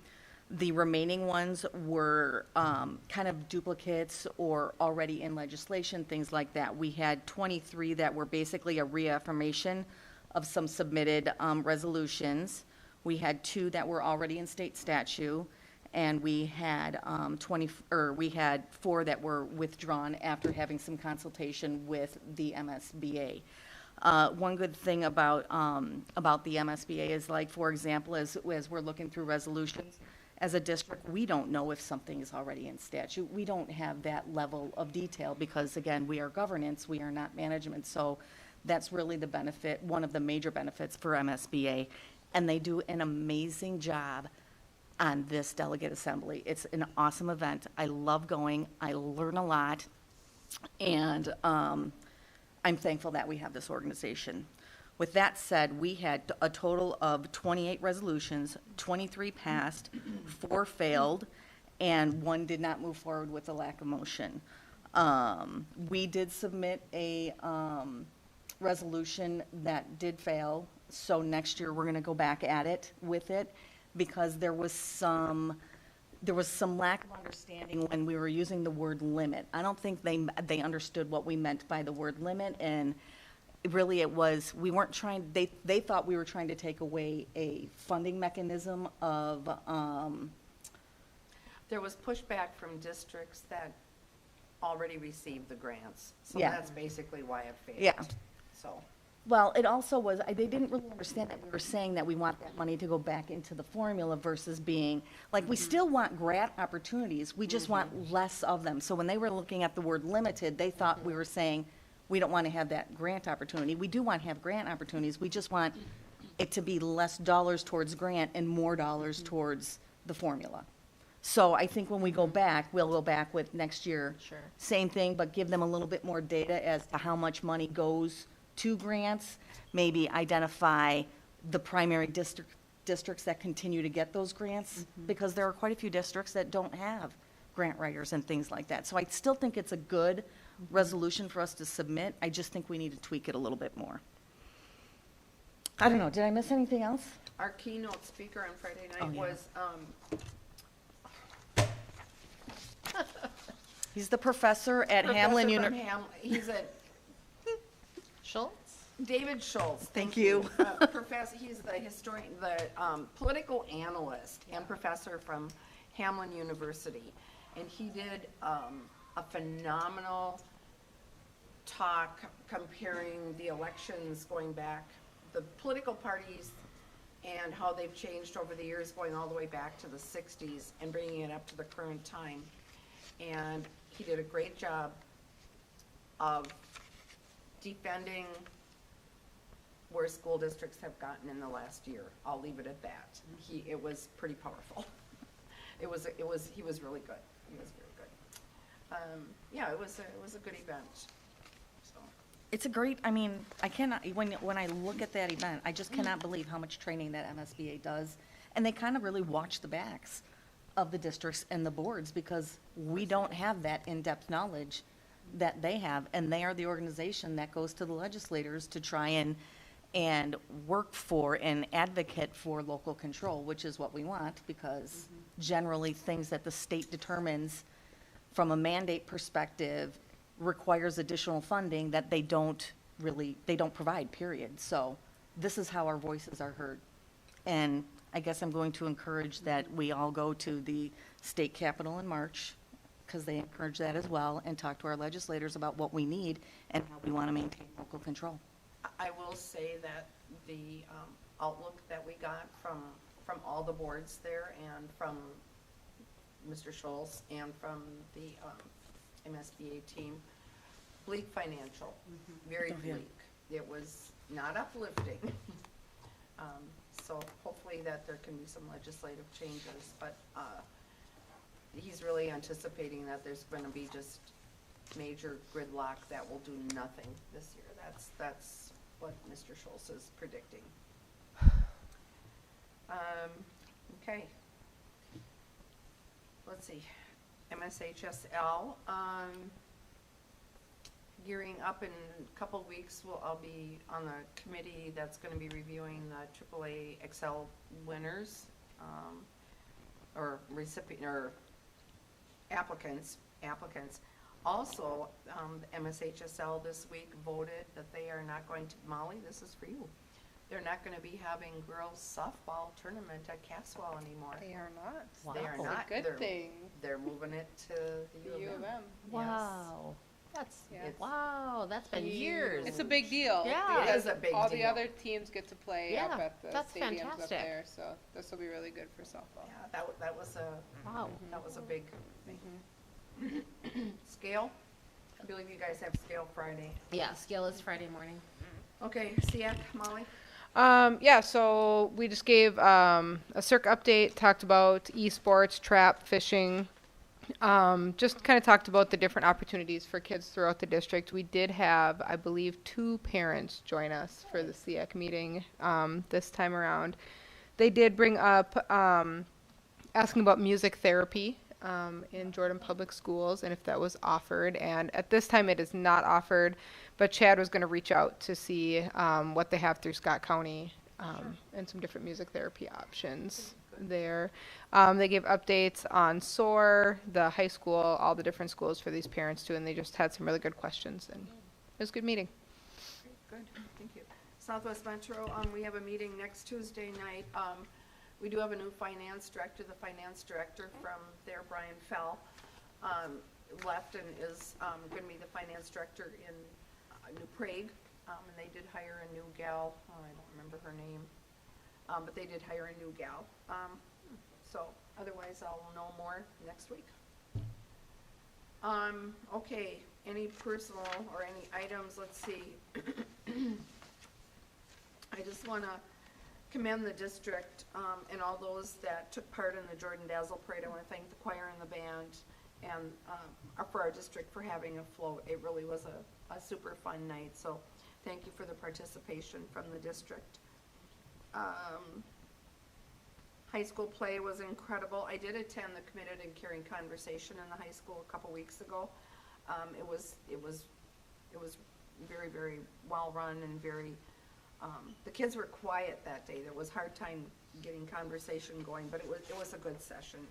The remaining ones were kind of duplicates or already in legislation, things like that. We had 23 that were basically a reaffirmation of some submitted resolutions. We had 2 that were already in state statute, and we had 4 that were withdrawn after having some consultation with the MSBA. One good thing about the MSBA is, like, for example, as we're looking through resolutions, as a district, we don't know if something is already in statute. We don't have that level of detail because, again, we are governance, we are not management. So that's really the benefit, one of the major benefits for MSBA. And they do an amazing job on this delegate assembly. It's an awesome event. I love going. I learn a lot. And I'm thankful that we have this organization. With that said, we had a total of 28 resolutions, 23 passed, 4 failed, and 1 did not move forward with a lack of motion. We did submit a resolution that did fail, so next year we're going to go back at it with it because there was some lack of understanding when we were using the word limit. I don't think they understood what we meant by the word limit, and really it was, we weren't trying, they thought we were trying to take away a funding mechanism of, There was pushback from districts that already received the grants. So Yeah. that's basically why it failed. Yeah. So, Well, it also was, they didn't really understand that we were saying that we want that money to go back into the formula versus being, like, we still want grant opportunities, we just want less of them. So when they were looking at the word limited, they thought we were saying, we don't want to have that grant opportunity. We do want to have grant opportunities, we just want it to be less dollars towards grant and more dollars towards the formula. So I think when we go back, we'll go back with next year. Sure. Same thing, but give them a little bit more data as to how much money goes to grants, maybe identify the primary districts that continue to get those grants, because there are quite a few districts that don't have grant writers and things like that. So I still think it's a good resolution for us to submit. I just think we need to tweak it a little bit more. I don't know, did I miss anything else? Our keynote speaker on Friday Oh, night yeah. was, He's the professor at Hamlin Professor Uni. from he's a, Schultz? David Schultz. Thank you. Professor, he's the historian, the political analyst and professor from Hamlin University. And he did a phenomenal talk comparing the elections going back, the political parties and how they've changed over the years, going all the way back to the 60s and bringing it up to the current time. And he did a great job of defending where school districts have gotten in the last year. I'll leave it at that. It was pretty powerful. He was really good. He was very good. Yeah, it was a good event. So, It's a great, I mean, I cannot, when I look at that event, I just cannot believe how much training that MSBA does. And they kind of really watch the backs of the districts and the boards, because we don't have that in-depth knowledge that they have. And they are the organization that goes to the legislators to try and work for and advocate for local control, which is what we want, because generally things that the state determines from a mandate perspective requires additional funding that they don't provide, period. So this is how our voices are heard. And I guess I'm going to encourage that we all go to the state capitol in March, because they encourage that as well, and talk to our legislators about what we need and how we want to maintain local control. I will say that the outlook that we got from all the boards there and from Mr. Schultz and from the MSBA team, bleak financial, very Oh, yeah. bleak. It was not uplifting. So hopefully that there can be some legislative changes, but he's really anticipating that there's going to be just major gridlock that will do nothing this year. That's what Mr. Schultz is predicting. Okay. Let's see, MSHSL, gearing up in a couple of weeks, I'll be on the committee that's gonna be reviewing the AAA Excel winners, or recipient, or applicants. Also, the MSHSL this week voted that they are not going to, Molly, this is for you. They're not gonna be having girls softball tournament at Caswell anymore. They are not. They are That's a not. good They're- thing. They're moving it to the U of M. Wow. That's, Yeah. wow, that's been years. It's a big deal. Yeah. It because is a big all the deal. other teams get to play up Yeah, at the that's stadiums up fantastic. there, so this will be really good for softball. Yeah, that was a, Wow. that was a big Mhm. scale. I believe you guys have scale Friday. Yeah, scale is Friday morning. Okay, SEAC, Molly? Yeah, so we just gave a circ update, talked about esports, trap, fishing, just kind of talked about the different opportunities for kids throughout the district. We did have, I believe, 2 parents join us for the SEAC meeting this time around. They did bring up asking about music therapy in Jordan Public Schools and if that was offered. And at this time, it is not offered, but Chad was going to reach out to see what they have through Scott County and some different music therapy options there. They gave updates on SOAR, the high school, all the different schools for these parents too, and they just had some really good questions, and it was a good meeting. Good, thank you. Southwest Metro, we have a meeting next Tuesday night. We do have a new finance director. The finance director from there, Brian Fell, left and is going to be the finance director in New Prague. and they did hire a new gal, oh, I don't remember her name, but they did hire a new gal. So otherwise I'll know more next week. Okay, any personal or any items, let's see. I just wanna commend the district, and all those that took part in the Jordan Dazzle Parade. I wanna thank the choir and the band, and, for our district for having a float. It really was a super fun night, so thank you for the participation from the district. High school play was incredible. I did attend the Committed and Caring Conversation in the high school a couple weeks ago. It was very, very well run and very, the kids were quiet that day. There was a hard time getting conversation going, but it was a good session.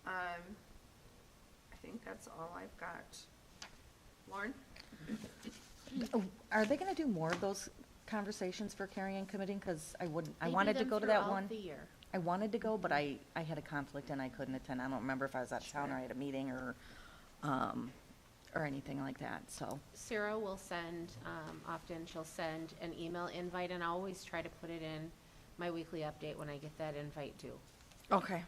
I think that's all I've got. Lauren? Are they gonna do more of those conversations for carrying and committing? Because I They do wanted to them go to that throughout one. the year. I wanted to go, but I had a conflict and I couldn't attend. I don't remember if I was out of town or I had a meeting or anything like that, so. Sarah will send, often she'll send an email invite, and I always try to put it in my weekly update when I get that invite too. Okay.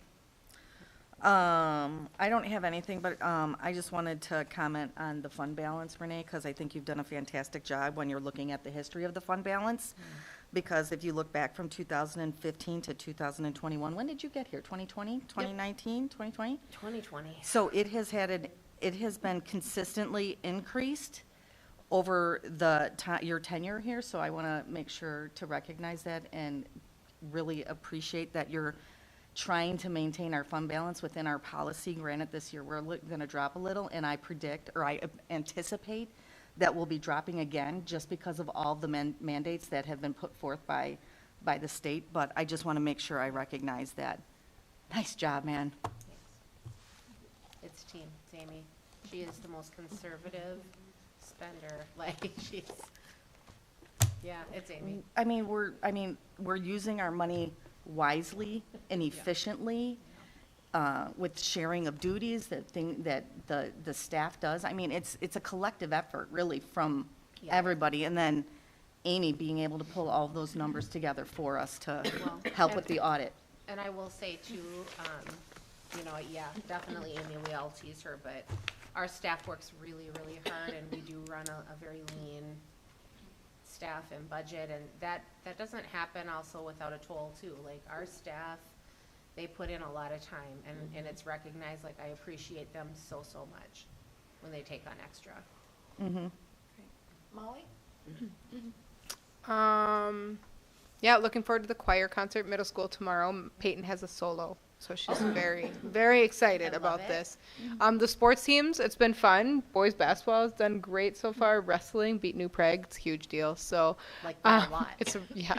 I don't have anything, but I just wanted to comment on the fund balance, Renee, because I think you've done a fantastic job when you're looking at the history of the fund balance. Because if you look back from 2015 to 2021, when did you get here? 2020, 2019, 2020? 2020. So it has been consistently increased over your tenure here, so I want to make sure to recognize that and really appreciate that you're trying to maintain our fund balance within our policy. Granted, this year we're going to drop a little, and I anticipate that we'll be dropping again just because of all the mandates that have been put forth by the state, but I just want to make sure I recognize that. Nice job, man. It's team, it's Amy. She is the most conservative spender, like, yeah, it's Amy. I mean, we're using our money wisely and efficiently, with sharing of duties, that the staff does. I mean, it's a collective effort, really, from Yeah. everybody, and then Amy being able to pull all those numbers together for us to Well, help with the audit. And I will say too, yeah, definitely Amy, we all tease her, but our staff works really, really hard, and we do run a very lean staff and budget, and that doesn't happen also without a toll too. Like, our staff, they put in a lot of time, and it's recognized. Like, I appreciate them so much when they take on extra. Mm-hmm. Molly? Yeah, looking forward to the choir concert, middle school tomorrow. Peyton has a solo, so she's very, very excited I love about it. this. The sports teams, it's been fun. Boys basketball has done great so far. Wrestling beat New Prague. It's a huge deal. So, Like that a lot. it's great.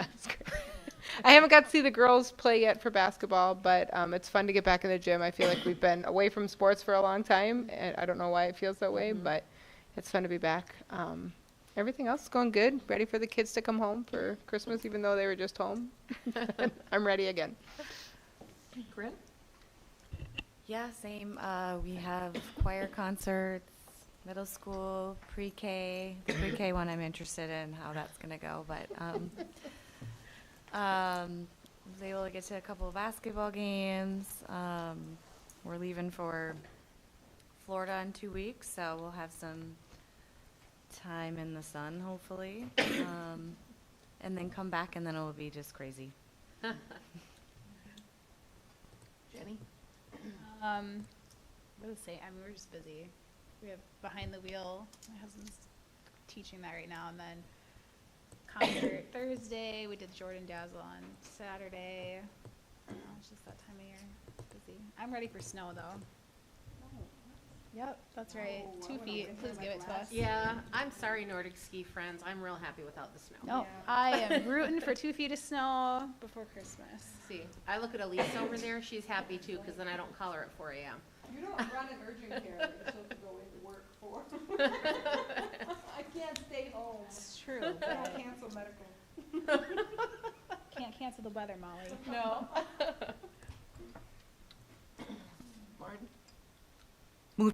I haven't got to see the girls play yet for basketball, but it's fun to get back in the gym. I feel like we've been away from sports for a long time, and I don't know why it feels that way, but it's fun to be back. Everything else is going good. Ready for the kids to come home for Christmas, even though they were just home. I'm ready again. Corinne? Yeah, same. We have choir concerts, middle school, pre-K. The pre-K one I'm interested in how that's gonna go, but was able to get to a couple of basketball games. We're leaving for Florida in 2 weeks, so we'll have some time in the sun, hopefully. And then come back, and then it'll be just crazy. Jenny? What to say? I mean, we're just busy. We have Behind the Wheel. My husband's teaching that right now, and then concert Thursday. We did Jordan Dazzle on Saturday. It's just that time of year. Busy. I'm ready for snow, though. Yep, that's right. 2 feet. Please give it to us. Yeah, I'm sorry, Nordic ski friends. I'm real happy without the snow. No, I am rooting for 2 feet of snow before Christmas. See, I look at Elise over there. She's happy too, because then I don't call her at 4 a.m. You don't run an urgent care that you're supposed to go into work for. I can't stay home. It's true. I'll but cancel medical. can't cancel the weather, Molly. No. Lauren?